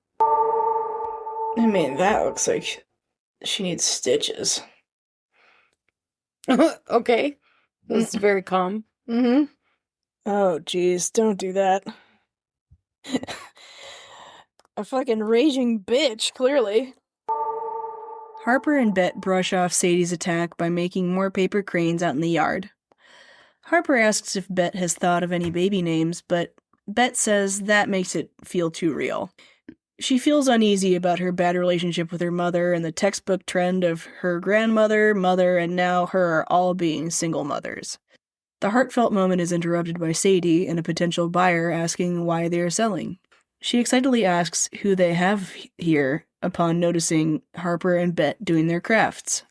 I mean, that looks like she needs stitches. Okay. That's very calm. Mm-hmm. Oh, jeez, don't do that. A fucking raging bitch, clearly. Harper and Bet brush off Sadie's attack by making more paper cranes out in the yard. Harper asks if Bet has thought of any baby names, but Bet says that makes it feel too real. She feels uneasy about her bad relationship with her mother and the textbook trend of her grandmother, mother, and now her all being single mothers. The heartfelt moment is interrupted by Sadie and a potential buyer asking why they are selling. She excitedly asks who they have here upon noticing Harper and Bet doing their crafts.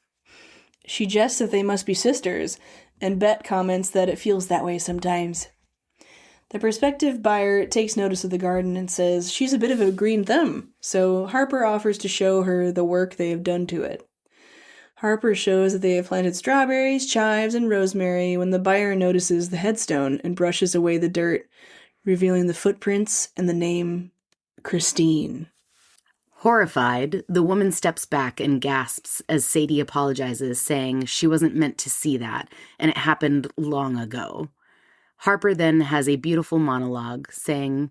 She jests that they must be sisters, and Bet comments that it feels that way sometimes. The prospective buyer takes notice of the garden and says she's a bit of a green thumb, so Harper offers to show her the work they have done to it. Harper shows that they have planted strawberries, chives, and rosemary when the buyer notices the headstone and brushes away the dirt, revealing the footprints and the name Christine. Horrified, the woman steps back and gasps as Sadie apologizes, saying she wasn't meant to see that, and it happened long ago. Harper then has a beautiful monologue, saying,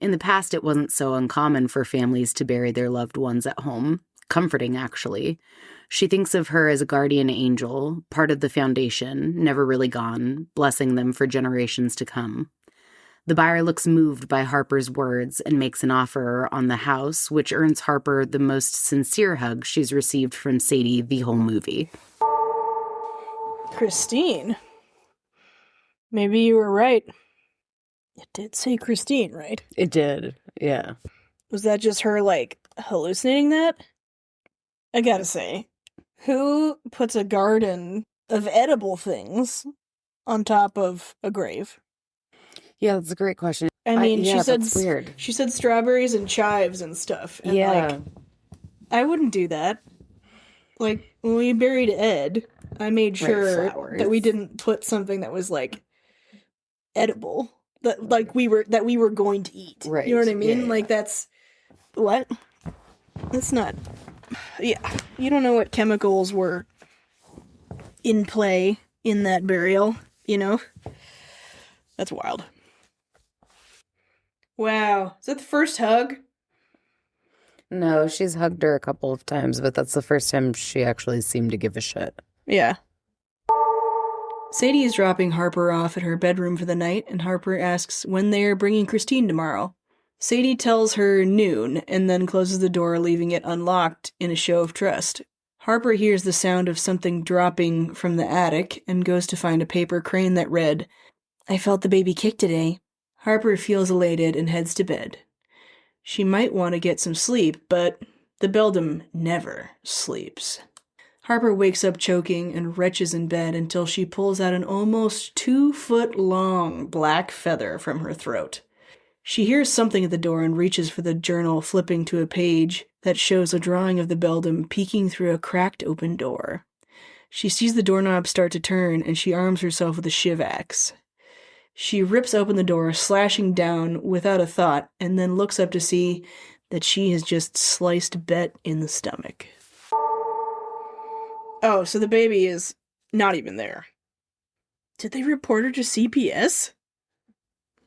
"In the past it wasn't so uncommon for families to bury their loved ones at home. Comforting, actually. She thinks of her as a guardian angel, part of the foundation, never really gone, blessing them for generations to come." The buyer looks moved by Harper's words and makes an offer on the house, which earns Harper the most sincere hug she's received from Sadie the whole movie. Christine? Maybe you were right. It did say Christine, right? It did, yeah. Was that just her, hallucinating that? I gotta say, who puts a garden of edible things on top of a grave? Yeah, that's a great question. I mean, that's weird. She said strawberries and chives and stuff. And Yeah. I wouldn't do that. When we buried Ed, I made sure flowers. that we didn't put something that was edible. That we were going to eat. Right. You know what I mean? Yeah. That's what? That's not. Yeah. You don't know what chemicals were in play in that burial, you know? That's wild. Wow. Is that the first hug? No, she's hugged her a couple of times, but that's the first time she actually seemed to give a shit. Yeah. Sadie is dropping Harper off at her bedroom for the night, and Harper asks when they are bringing Christine tomorrow. Sadie tells her noon, and then closes the door, leaving it unlocked in a show of trust. Harper hears the sound of something dropping from the attic, and goes to find a paper crane that read, "I felt the baby kick today." Harper feels elated and heads to bed. She might want to get some sleep, but the Beldham never sleeps. Harper wakes up choking and retches in bed until she pulls out an almost 2-foot-long black feather from her throat. She hears something at the door and reaches for the journal, flipping to a page that shows a drawing of the Beldham peeking through a cracked open door. She sees the doorknob start to turn, and she arms herself with a shiv axe. She rips open the door, slashing down without a thought, and then looks up to see that she has just sliced Bet in the stomach. Oh, so the baby is not even there. Did they report her to CPS?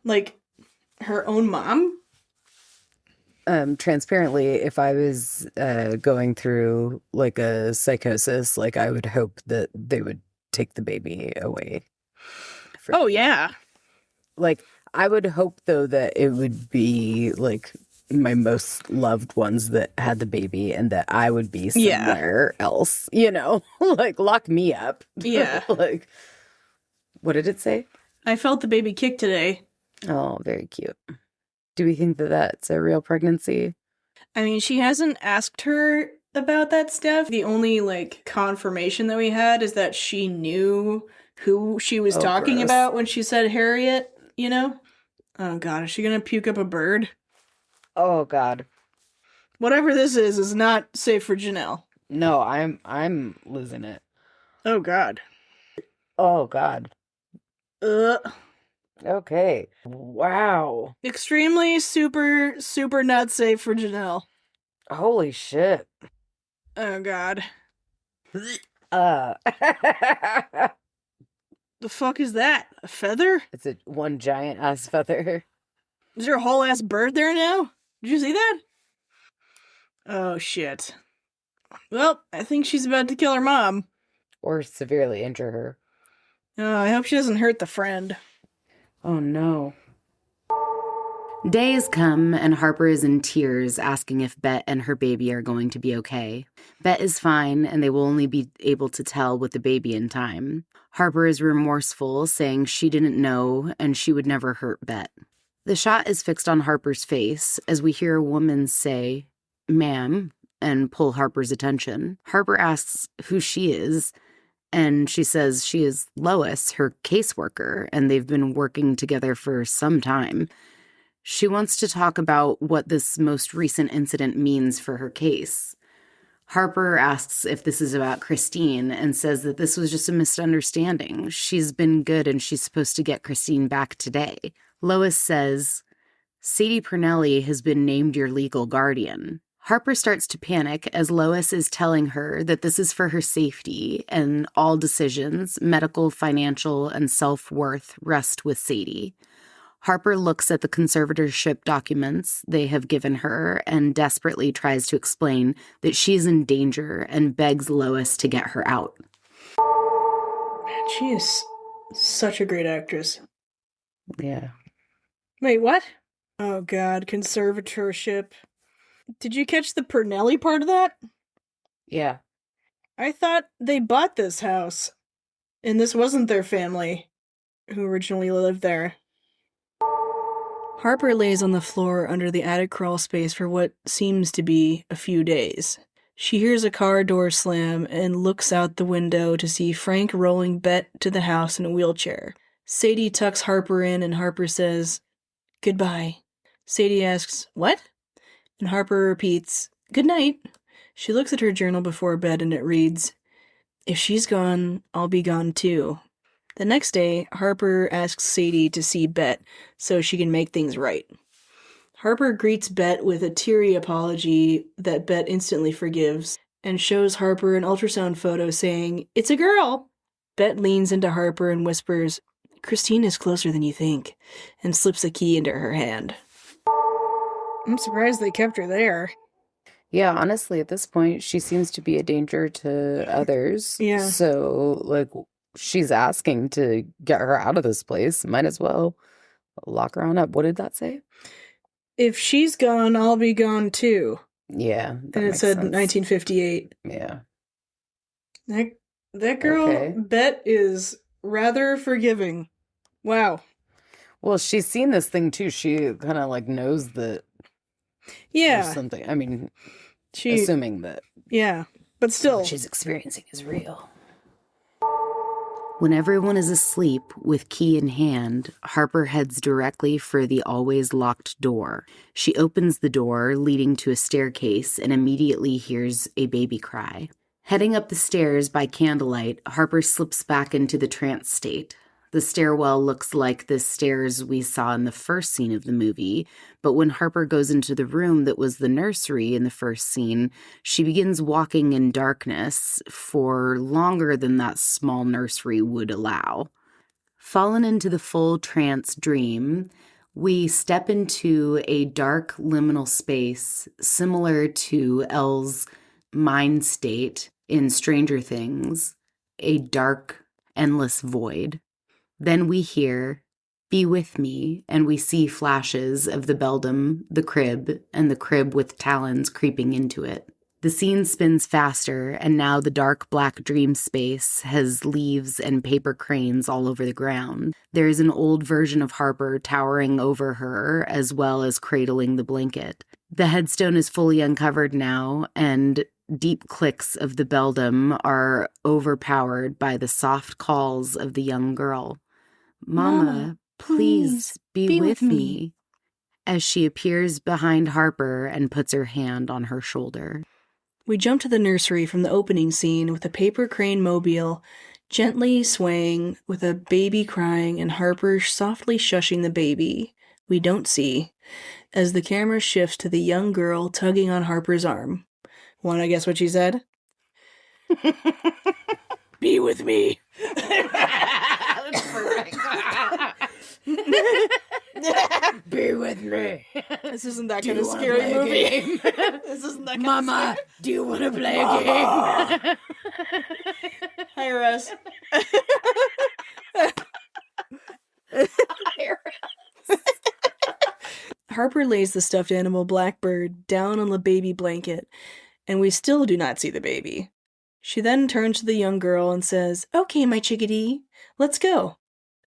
Like, her own mom? Transparently, if I was going through like a psychosis, like I would hope that they would take the baby away. Oh, yeah. Like, I would hope, though, that it would be, like, my most loved ones that had the baby and that I would be somewhere else, you know? Like, lock me up. Yeah. Like, what did it say? I felt the baby kick today. Oh, very cute. Do we think that that's a real pregnancy? I mean, she hasn't asked her about that stuff. The only, like, confirmation that we had is that she knew who she was talking gross. about when she said Harriet, you know? Oh, God, is she gonna puke up a bird? Oh, God. Whatever this is not safe for Janelle. No, I'm losing it. Oh, God. Oh, God. Ugh. Okay. Wow. Extremely super not safe for Janelle. Holy shit. Oh, God. The The fuck is that? A feather? It's one giant ass feather. Is there a whole ass bird there now? Did you see that? Oh, shit. Well, I think she's about to kill her mom. Or severely injure her. Oh, I hope she doesn't hurt the friend. Oh, no. Days come, and Harper is in tears, asking if Bet and her baby are going to be okay. Bet is fine, and they will only be able to tell with the baby in time. Harper is remorseful, saying she didn't know, and she would never hurt Bet. The shot is fixed on Harper's face, as we hear a woman say, "Ma'am," and pull Harper's attention. Harper asks who she is, and she says she is Lois, her caseworker, and they've been working together for some time. She wants to talk about what this most recent incident means for her case. Harper asks if this is about Christine and says that this was just a misunderstanding. She's been good and she's supposed to get Christine back today. Lois says, "Sadie Pernelli has been named your legal guardian." Harper starts to panic as Lois is telling her that this is for her safety and all decisions, medical, financial, and self-worth, rest with Sadie. Harper looks at the conservatorship documents they have given her and desperately tries to explain that she's in danger and begs Lois to get her out. Man, she is such a great actress. Yeah. Wait, what? Oh, God, conservatorship. Did you catch the Pernelli part of that? Yeah. I thought they bought this house, and this wasn't their family who originally lived there. Harper lays on the floor under the attic crawl space for what seems to be a few days. She hears a car door slam and looks out the window to see Frank rolling Bet to the house in a wheelchair. Sadie tucks Harper in and Harper says, "Goodbye." Sadie asks, "What?" And Harper repeats, "Good night." She looks at her journal before bed and it reads, "If she's gone, I'll be gone too." The next day, Harper asks Sadie to see Bet so she can make things right. Harper greets Bet with a teary apology that Bet instantly forgives and shows Harper an ultrasound photo saying, "It's a girl." Bet leans into Harper and whispers, "Christine is closer than you think," and slips a key into her hand. I'm surprised they kept her there. Yeah, honestly, at this point, she seems to be a danger to others. Yeah. So, like, she's asking to get her out of this place. Might as well lock her on up. What did that say? If she's gone, I'll be gone too. Yeah. And it said 1958. Yeah. That girl, Okay. Bet, is rather forgiving. Wow. Well, she's seen this thing too. She kind of like knows that Yeah. there's something. I mean, She, assuming that yeah. But still. what she's experiencing is real. When everyone is asleep with key in hand, Harper heads directly for the always locked door. She opens the door leading to a staircase and immediately hears a baby cry. Heading up the stairs by candlelight, Harper slips back into the trance state. The stairwell looks like the stairs we saw in the first scene of the movie, but when Harper goes into the room that was the nursery in the first scene, she begins walking in darkness for longer than that small nursery would allow. Fallen into the full trance dream, we step into a dark liminal space similar to Elle's mind state in Stranger Things, a dark, endless void. Then we hear, "Be with me," and we see flashes of the Beldham, the crib, and the crib with talons creeping into it. The scene spins faster, and now the dark black dream space has leaves and paper cranes all over the ground. There is an old version of Harper towering over her, as well as cradling the blanket. The headstone is fully uncovered now, and deep clicks of the Beldham are overpowered by the soft calls of the young girl. "Mama, please be with me," as she appears behind Harper and puts her hand on her shoulder. We jump to the nursery from the opening scene with a paper crane mobile gently swaying with a baby crying and Harper softly shushing the baby we don't see as the camera shifts to the young girl tugging on Harper's arm. Wanna guess what she said? Be with me. That's perfect. Be with me. This isn't that kind of scary movie. This isn't that kind Mama, of do you want to play a game? Hire us. Harper lays the stuffed animal Blackbird down on the baby blanket, and we still do not see the baby. She then turns to the young girl and says, "Okay, my chickadee, let's go,"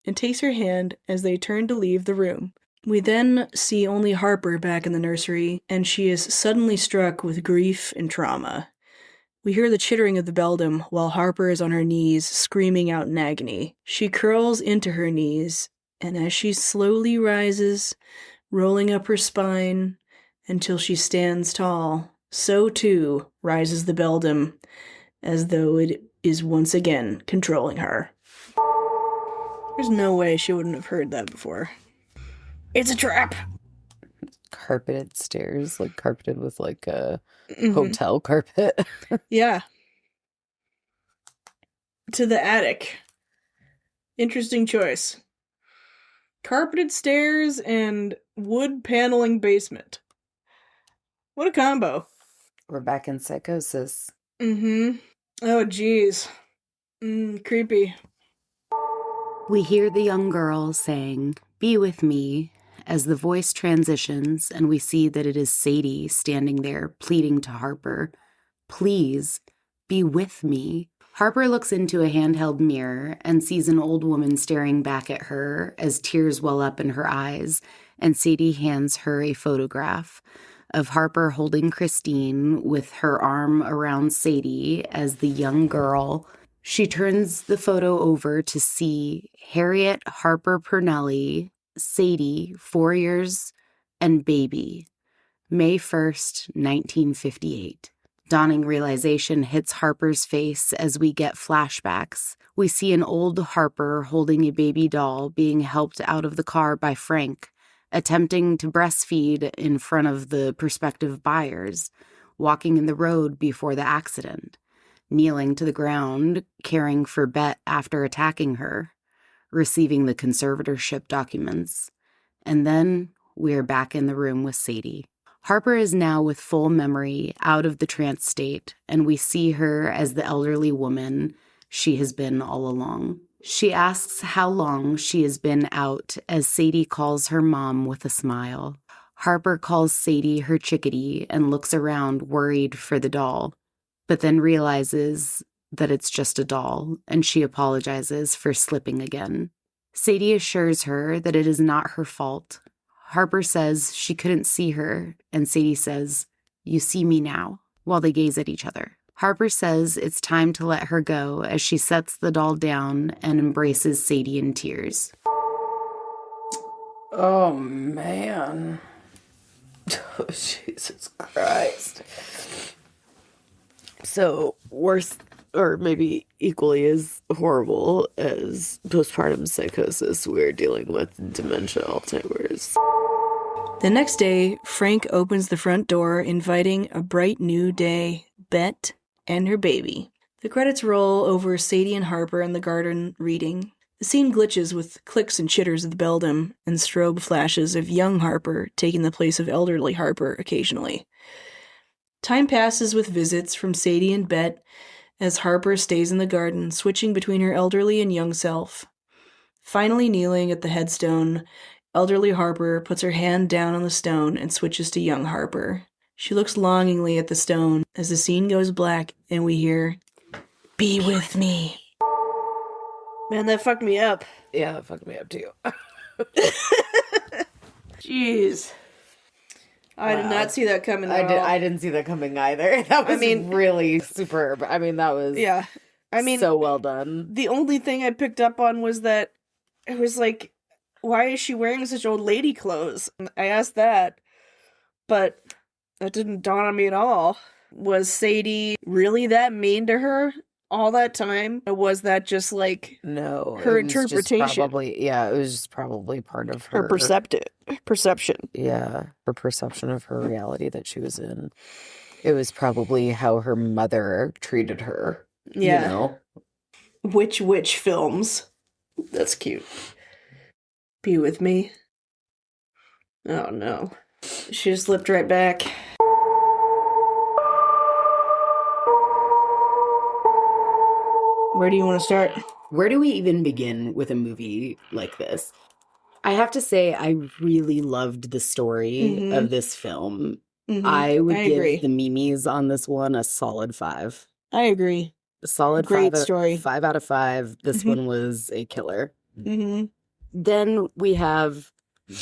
and takes her hand as they turn to leave the room. We then see only Harper back in the nursery, and she is suddenly struck with grief and trauma. We hear the chittering of the Beldham while Harper is on her knees, screaming out in agony. She curls into her knees, and as she slowly rises, rolling up her spine until she stands tall, so too rises the Beldham, as though it is once again controlling her. There's no way she wouldn't have heard that before. It's a trap! Carpeted stairs, like carpeted with like a hotel carpet. Yeah. To the attic. Interesting choice. Carpeted stairs and wood paneling basement. What a combo. We're back in psychosis. Oh, geez. Creepy. We hear the young girl saying, "Be with me," as the voice transitions, and we see that it is Sadie standing there pleading to Harper, "Please, be with me." Harper looks into a handheld mirror and sees an old woman staring back at her as tears well up in her eyes, and Sadie hands her a photograph of Harper holding Christine with her arm around Sadie as the young girl. She turns the photo over to see Harriet Harper Purnelly, Sadie, 4 years, and baby, May 1st, 1958. Dawning realization hits Harper's face as we get flashbacks. We see an old Harper holding a baby doll being helped out of the car by Frank, attempting to breastfeed in front of the prospective buyers, walking in the road before the accident, kneeling to the ground, caring for Bet after attacking her, receiving the conservatorship documents, and then we're back in the room with Sadie. Harper is now with full memory out of the trance state, and we see her as the elderly woman she has been all along. She asks how long she has been out as Sadie calls her mom with a smile. Harper calls Sadie her chickadee and looks around worried for the doll, but then realizes that it's just a doll, and she apologizes for slipping again. Sadie assures her that it is not her fault. Harper says she couldn't see her, and Sadie says, "You see me now," while they gaze at each other. Harper says it's time to let her go as she sets the doll down and embraces Sadie in tears. Oh, man. Oh, Jesus Christ. So worse, or maybe equally as horrible as postpartum psychosis, we're dealing with dementia, Alzheimer's. The next day, Frank opens the front door, inviting a bright new day, Bet, and her baby. The credits roll over Sadie and Harper in the garden reading. The scene glitches with clicks and chitters of the Beldham and strobe flashes of young Harper taking the place of elderly Harper occasionally. Time passes with visits from Sadie and Bet as Harper stays in the garden, switching between her elderly and young self. Finally kneeling at the headstone, elderly Harper puts her hand down on the stone and switches to young Harper. She looks longingly at the stone as the scene goes black and we hear, "Be with me." Man, that fucked me up. Yeah, that fucked me up too. Jeez. I did not see that coming at all. I didn't see that coming either. That was really superb. I mean, that was so well done. The only thing I picked up on was that it was like, why is she wearing such old lady clothes? I asked that, but that didn't dawn on me at all. Was Sadie really that mean to her all that time? Or was that just like No, her it was just interpretation? it was just probably part of Her perception. Yeah, her perception of her reality that she was in. It was probably how her mother treated her. Yeah. You know? Which films? That's cute. Be with me. Oh no. She just slipped right back. Where do you want to start? Where do we even begin with a movie like this? I have to say, I really loved the story of this film. I would give agree. the Mimis on this one a solid 5. I agree. A solid Great 5, story. 5 out of 5. This one was a killer. Mm-hmm. Then we have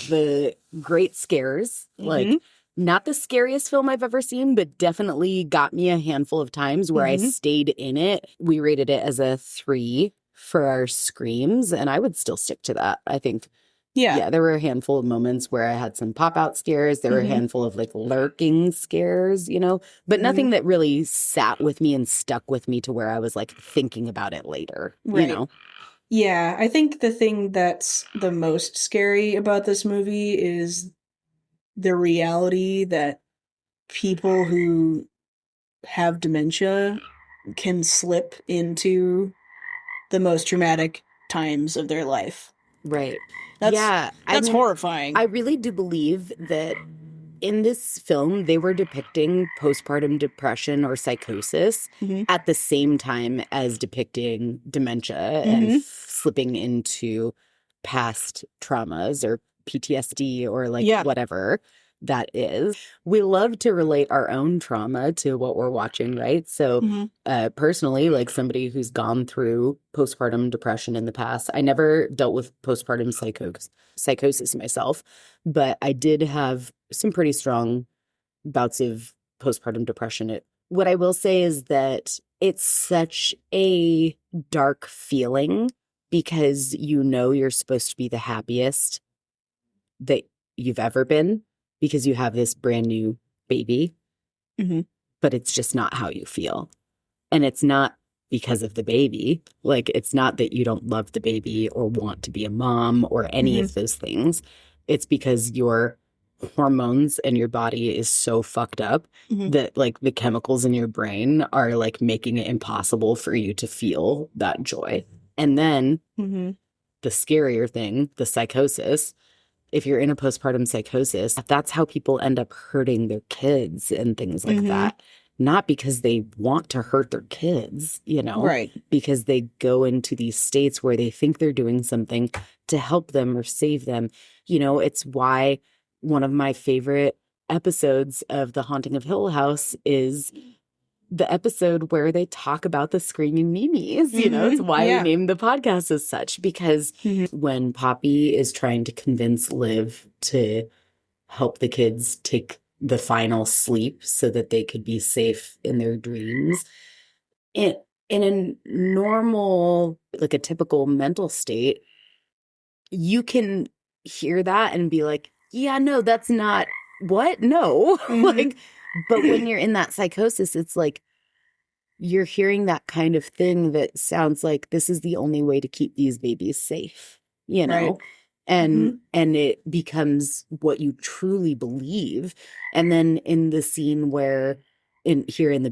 the great scares. Like, not the scariest film I've ever seen, but definitely got me a handful of times where I stayed in it. We rated it as a 3 for our screams, and I would still stick to that. I think, yeah, there were a handful of moments where I had some pop-out scares. There were a handful of, like, lurking scares, you know, but nothing that really sat with me and stuck with me to where I was, like, thinking about it later, you know? Yeah, I think the thing that's the most scary about this movie is the reality that people who have dementia can slip into the most traumatic times of their life. Right. That's horrifying. I really do believe that in this film, they were depicting postpartum depression or psychosis at the same time as depicting dementia and slipping into past traumas or PTSD or whatever that is. We love to relate our own trauma to what we're watching, right? So personally, like somebody who's gone through postpartum depression in the past, I never dealt with postpartum psychosis myself, but I did have some pretty strong bouts of postpartum depression. What I will say is that it's such a dark feeling because you know you're supposed to be the happiest that you've ever been because you have this brand new baby, but it's just not how you feel. And it's not because of the baby. Like, it's not that you don't love the baby or want to be a mom or any of those things. It's because your hormones and your body is so fucked up that, like, the chemicals in your brain are, like, making it impossible for you to feel that joy. And then the scarier thing, the psychosis, if you're in a postpartum psychosis, that's how people end up hurting their kids and things like that. Not because they want to hurt their kids, you know, Right. because they go into these states where they think they're doing something to help them or save them. You know, it's why one of my favorite episodes of The Haunting of Hill House is the episode where they talk about the screaming Mimis. You know, it's why we named the podcast as such, because when Poppy is trying to convince Liv to help the kids take the final sleep so that they could be safe in their dreams, in a normal, like a typical mental state, you can hear that and be like, yeah, no, that's not what? No. Like, but when you're in that psychosis, it's like, you're hearing that kind of thing that sounds like this is the only way to keep these babies safe, you know? Right. And it becomes what you truly believe. And then in the scene where in the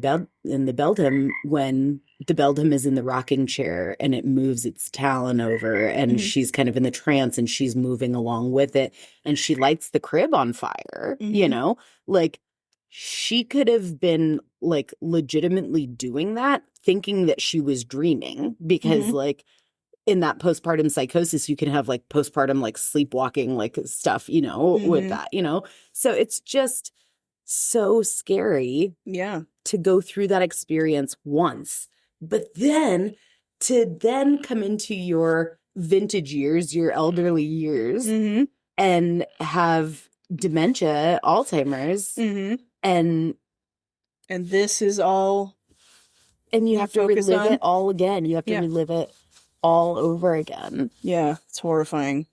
Beldham, when the Beldham is in the rocking chair and it moves its talon over and she's kind of in the trance and she's moving along with it and she lights the crib on fire, you know, like she could have been like legitimately doing that, thinking that she was dreaming because like in that postpartum psychosis, you can have like postpartum like sleepwalking like stuff, you know, with that, you know? So it's just so scary Yeah. to go through that experience once, but then to then come into your vintage years, your elderly years, and have dementia, Alzheimer's, and this is all you you have to focus relive on? it all again. You have to Yeah. relive it all over again. Yeah, it's horrifying.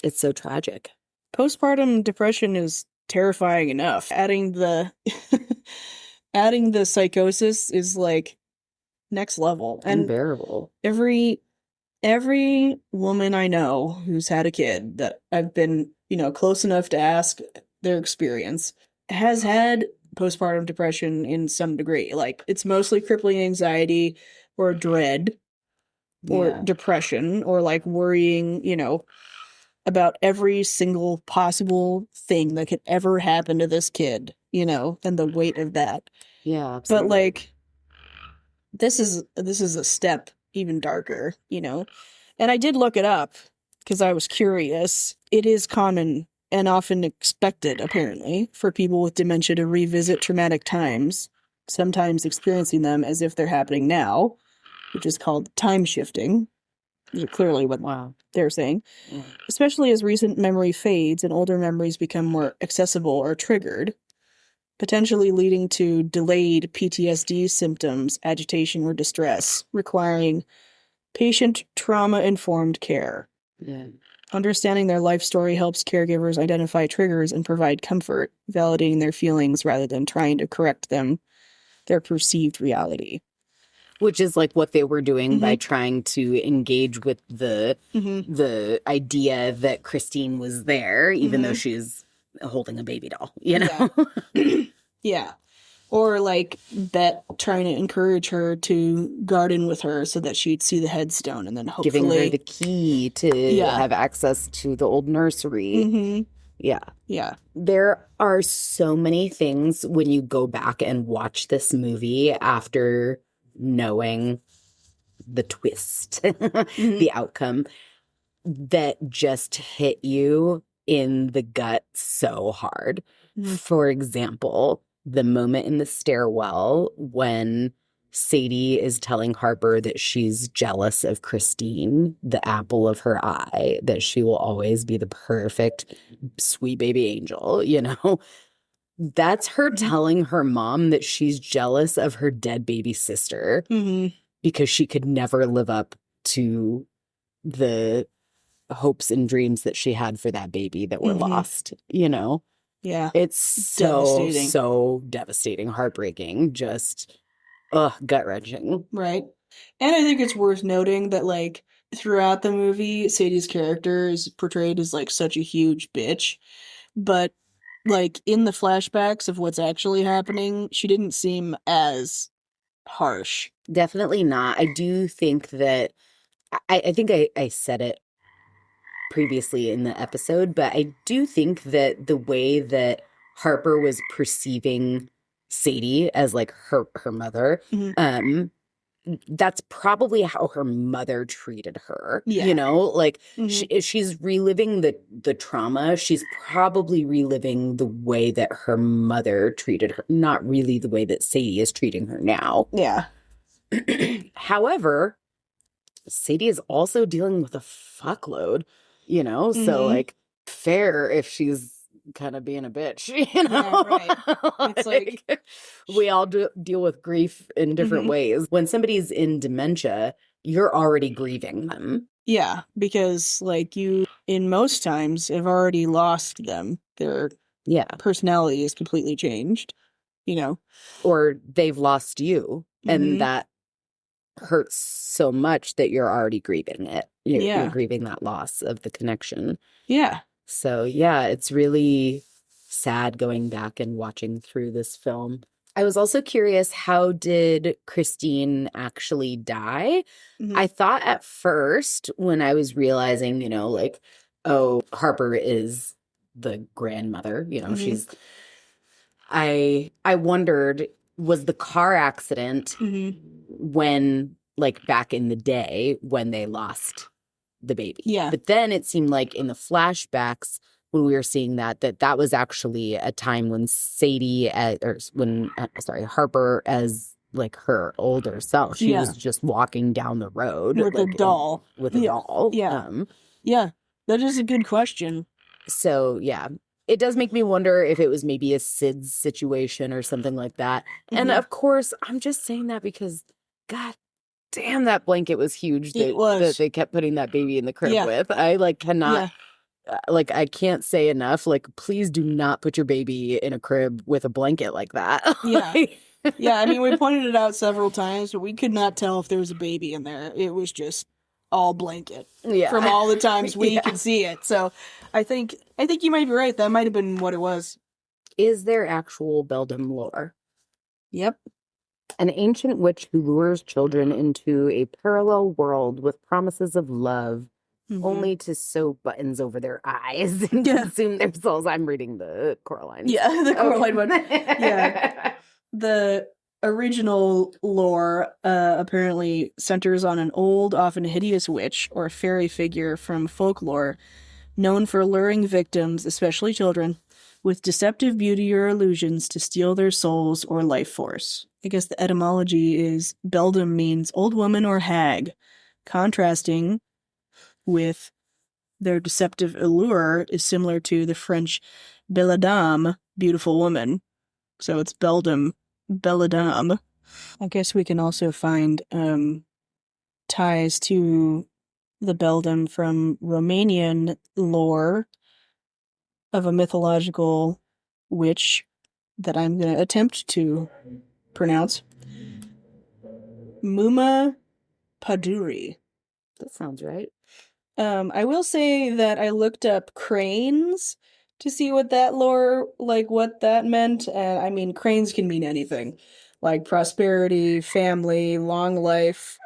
It's so tragic. Postpartum depression is terrifying enough. Adding the psychosis is like next level. And Unbearable. every woman I know who's had a kid that I've been, you know, close enough to ask their experience has had postpartum depression in some degree. Like it's mostly crippling anxiety or dread or depression or like worrying, you know, about every single possible thing that could ever happen to this kid, you know, and the weight of that. Yeah, absolutely. But like this is a step even darker, you know. And I did look it up because I was curious. It is common and often expected, apparently, for people with dementia to revisit traumatic times, sometimes experiencing them as if they're happening now, which is called time shifting. Which is clearly what they're saying. Yeah. Especially as recent memory fades and older memories become more accessible or triggered, potentially leading to delayed PTSD symptoms, agitation, or distress, requiring patient trauma-informed care. Yeah. Understanding their life story helps caregivers identify triggers and provide comfort, validating their feelings rather than trying to correct their perceived reality. Which is like what they were doing by trying to engage with the idea that Christine was there, even though she's holding a baby doll, you know? Yeah. Yeah. Or like Bet trying to encourage her to garden with her so that she'd see the headstone and then hopefully Giving her the key to have access to the old nursery. Yeah. Yeah. There are so many things when you go back and watch this movie after knowing the twist, the outcome, that just hit you in the gut so hard. For example, the moment in the stairwell when Sadie is telling Harper that she's jealous of Christine, the apple of her eye, that she will always be the perfect sweet baby angel, you know? That's her telling her mom that she's jealous of her dead baby sister because she could never live up to the hopes and dreams that she had for that baby that were lost, you know? Yeah. It's so devastating, heartbreaking, just, gut-wrenching. Right. And I think it's worth noting that, like, throughout the movie, Sadie's character is portrayed as, like, such a huge bitch. But, like, in the flashbacks of what's actually happening, she didn't seem as harsh. Definitely not. I do think that, I think I said it previously in the episode, but I do think that the way that Harper was perceiving Sadie as like her mother, that's probably how her mother treated her. You know, like she's reliving the trauma. She's probably reliving the way that her mother treated her, not really the way that Sadie is treating her now. Yeah. However, Sadie is also dealing with a fuckload, you know? So, like, fair if she's kind of being a bitch, you know? Yeah, right. It's like we all deal with grief in different ways. When somebody's in dementia, you're already grieving them. Yeah, because, like, you, in most times, have already lost them. Their personality is completely changed. you know. Or they've lost you, and that hurts so much that you're already grieving it. You're grieving that loss of the connection. Yeah. So, yeah, it's really sad going back and watching through this film. I was also curious, how did Christine actually die? I thought at first when I was realizing, you know, like, oh, Harper is the grandmother, you know, she's... I wondered, was the car accident when, like, back in the day when they lost the baby? Yeah. But then it seemed like in the flashbacks when we were seeing that was actually a time when Harper, as like her older self, she was just walking down the road with like, a doll. With a doll. Yeah. Yeah. That is a good question. So, yeah. It does make me wonder if it was maybe a SIDS situation or something like that. And of course, I'm just saying that because, God damn, that blanket was huge. That they kept putting that baby in the crib with. I like cannot, like, I can't say enough. Like, please do not put your baby in a crib with a blanket like that. Yeah. Yeah. I mean, we pointed it out several times, but we could not tell if there was a baby in there. It was just all blanket from all the times we could see it. So I think you might be right. That might have been what it was. Is there actual Beldham lore? Yep. An ancient witch who lures children into a parallel world with promises of love, only to sew buttons over their eyes and consume their souls. I'm reading the Coraline. Yeah, the Coraline one. Yeah. The original lore apparently centers on an old, often hideous witch or fairy figure from folklore known for luring victims, especially children, with deceptive beauty or illusions to steal their souls or life force. I guess the etymology is Beldham means old woman or hag, contrasting with their deceptive allure is similar to the French belle dame, beautiful woman. So it's Beldham, belle dame. I guess we can also find ties to the Beldham from Romanian lore of a mythological witch that I'm going to attempt to pronounce. Muma Paduri. That sounds right. I will say that I looked up cranes to see what that lore, like what that meant. And I mean, cranes can mean anything, like prosperity, family, long life.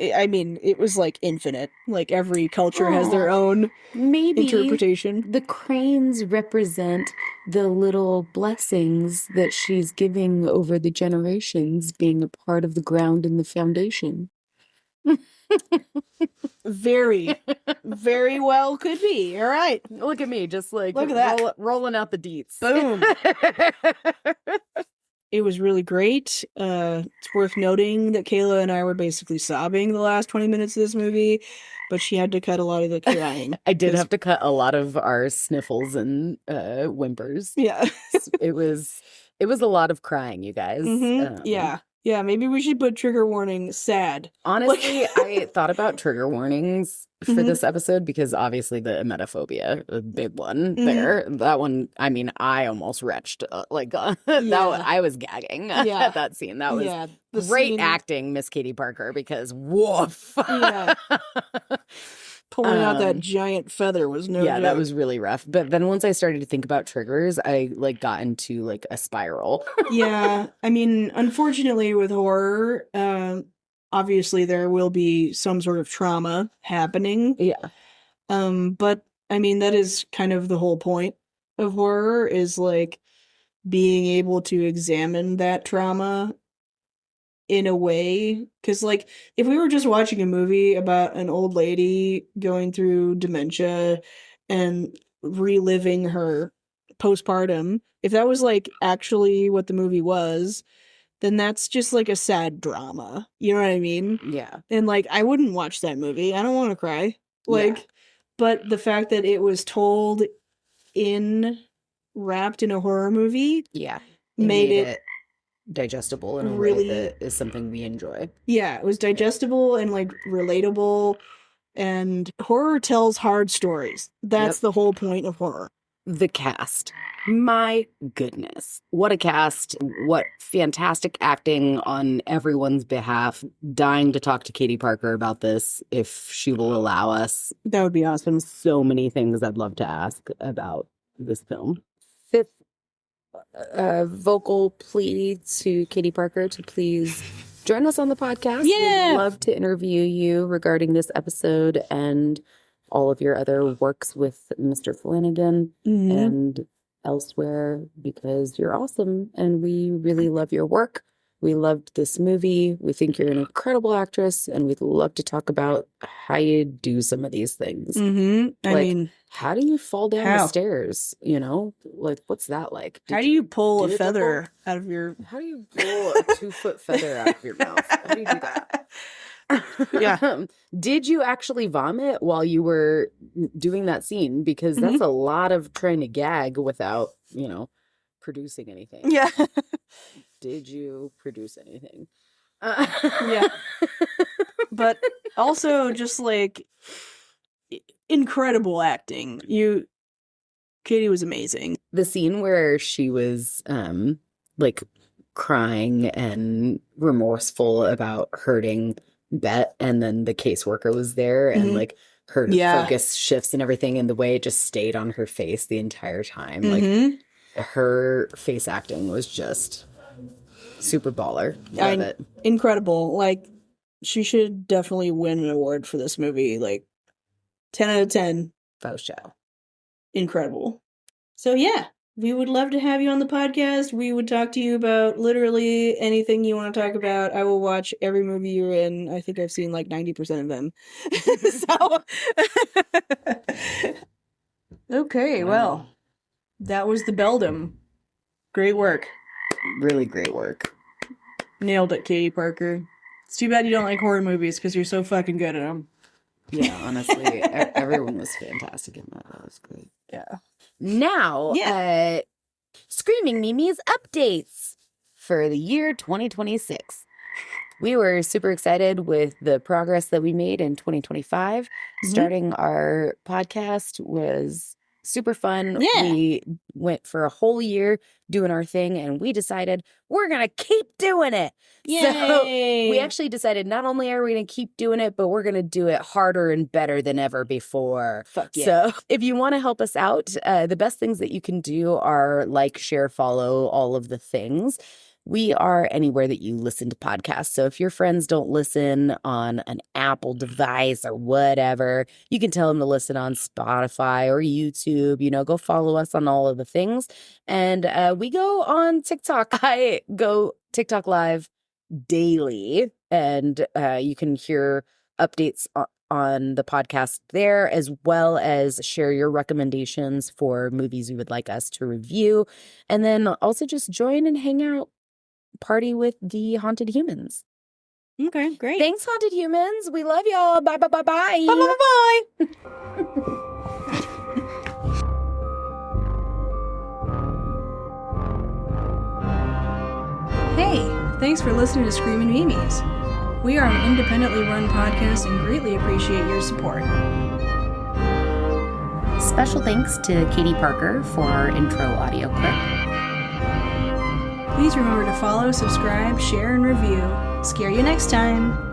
I mean, it was like infinite. Like every culture has their own interpretation. The cranes represent the little blessings that she's giving over the generations, being a part of the ground and the foundation. Very, very well could be. All right. Look at me, just like Look at that. rolling out the deets. Boom. It was really great. It's worth noting that Kayla and I were basically sobbing the last 20 minutes of this movie, but she had to cut a lot of the crying. I did have to cut a lot of our sniffles and whimpers. Yeah. It was a lot of crying, you guys. Yeah, maybe we should put trigger warning sad. Honestly, I thought about trigger warnings for this episode because obviously the emetophobia, a big one there. That one, I mean, I almost retched. I was gagging at that scene. That was great acting, Miss Katie Parker, because woof. Yeah. Pulling out that giant feather was no joke. That was really rough. But then once I started to think about triggers, I got into a spiral. Yeah. I mean, unfortunately with horror, obviously there will be some sort of trauma happening. Yeah. But I mean, that is kind of the whole point of horror, is being able to examine that trauma in a way, because if we were just watching a movie about an old lady going through dementia and reliving her postpartum, if that was actually what the movie was, then that's just a sad drama, you know what I mean? Yeah. And I wouldn't watch that movie. I don't want to cry. But the fact that it was told wrapped in a horror movie, made it digestible in a way that is something we enjoy. Yeah, it was digestible and relatable, and horror tells hard stories. That's the whole point of horror. the cast. My goodness. What a cast. What fantastic acting on everyone's behalf. Dying to talk to Katie Parker about this if she will allow us. That would be awesome. So many things I'd love to ask about this film. Fifth vocal plea to Katie Parker to please join us on the podcast. Yeah. We'd love to interview you regarding this episode and all of your other works with Mr. Flanagan and elsewhere, because you're awesome and we really love your work. We loved this movie. We think you're an incredible actress, and we'd love to talk about how you do some of these things. I mean, how do you fall down the stairs? You know, like, what's that like? how do you pull a feather out of your... How do you pull a 2-foot feather out of your mouth? How do you do that? Yeah. Did you actually vomit while you were doing that scene? Because that's a lot of trying to gag without, producing anything. Yeah. Did you produce anything? Yeah. But also just like incredible acting. Katie was amazing. The scene where she was like crying and remorseful about hurting Bet, and then the caseworker was there and like her focus shifts and everything, and the way it just stayed on her face the entire time. Like her face acting was just super baller. Love it. Incredible. Like, she should definitely win an award for this movie. Like, 10 out of 10. Faux show. Incredible. So yeah, we would love to have you on the podcast. We would talk to you about literally anything you want to talk about. I will watch every movie you're in. I think I've seen like 90% of them. So, okay, well, that was The Beldham. Great work. Really great work. Nailed it, Katie Parker. It's too bad you don't like horror movies because you're so fucking good at them. Yeah, honestly, everyone was fantastic in that. That was great. Yeah. Now, Screaming Mimi's updates for the year 2026. We were super excited with the progress that we made in 2025. Starting our podcast was super fun. Yeah. We went for a whole year doing our thing, and we decided we're going to keep doing it. Yay. So we actually decided not only are we going to keep doing it, but we're going to do it harder and better than ever before. Fuck yeah. So if you want to help us out, the best things that you can do are like, share, follow, all of the things. We are anywhere that you listen to podcasts. So if your friends don't listen on an Apple device or whatever, you can tell them to listen on Spotify or YouTube. Go follow us on all of the things. And we go on TikTok. I go TikTok live daily, and you can hear updates on the podcast there, as well as share your recommendations for movies you would like us to review. And then also just join and hang out. Party with the Haunted Humans. Okay, great. Thanks, Haunted Humans. We love y'all. Bye, bye, bye, bye. Bye, bye, bye. Hey, thanks for listening to Screamin' Mimis. We are an independently run podcast and greatly appreciate your support. Special thanks to Katie Parker for our intro audio clip. Please remember to follow, subscribe, share, and review. Scare you next time.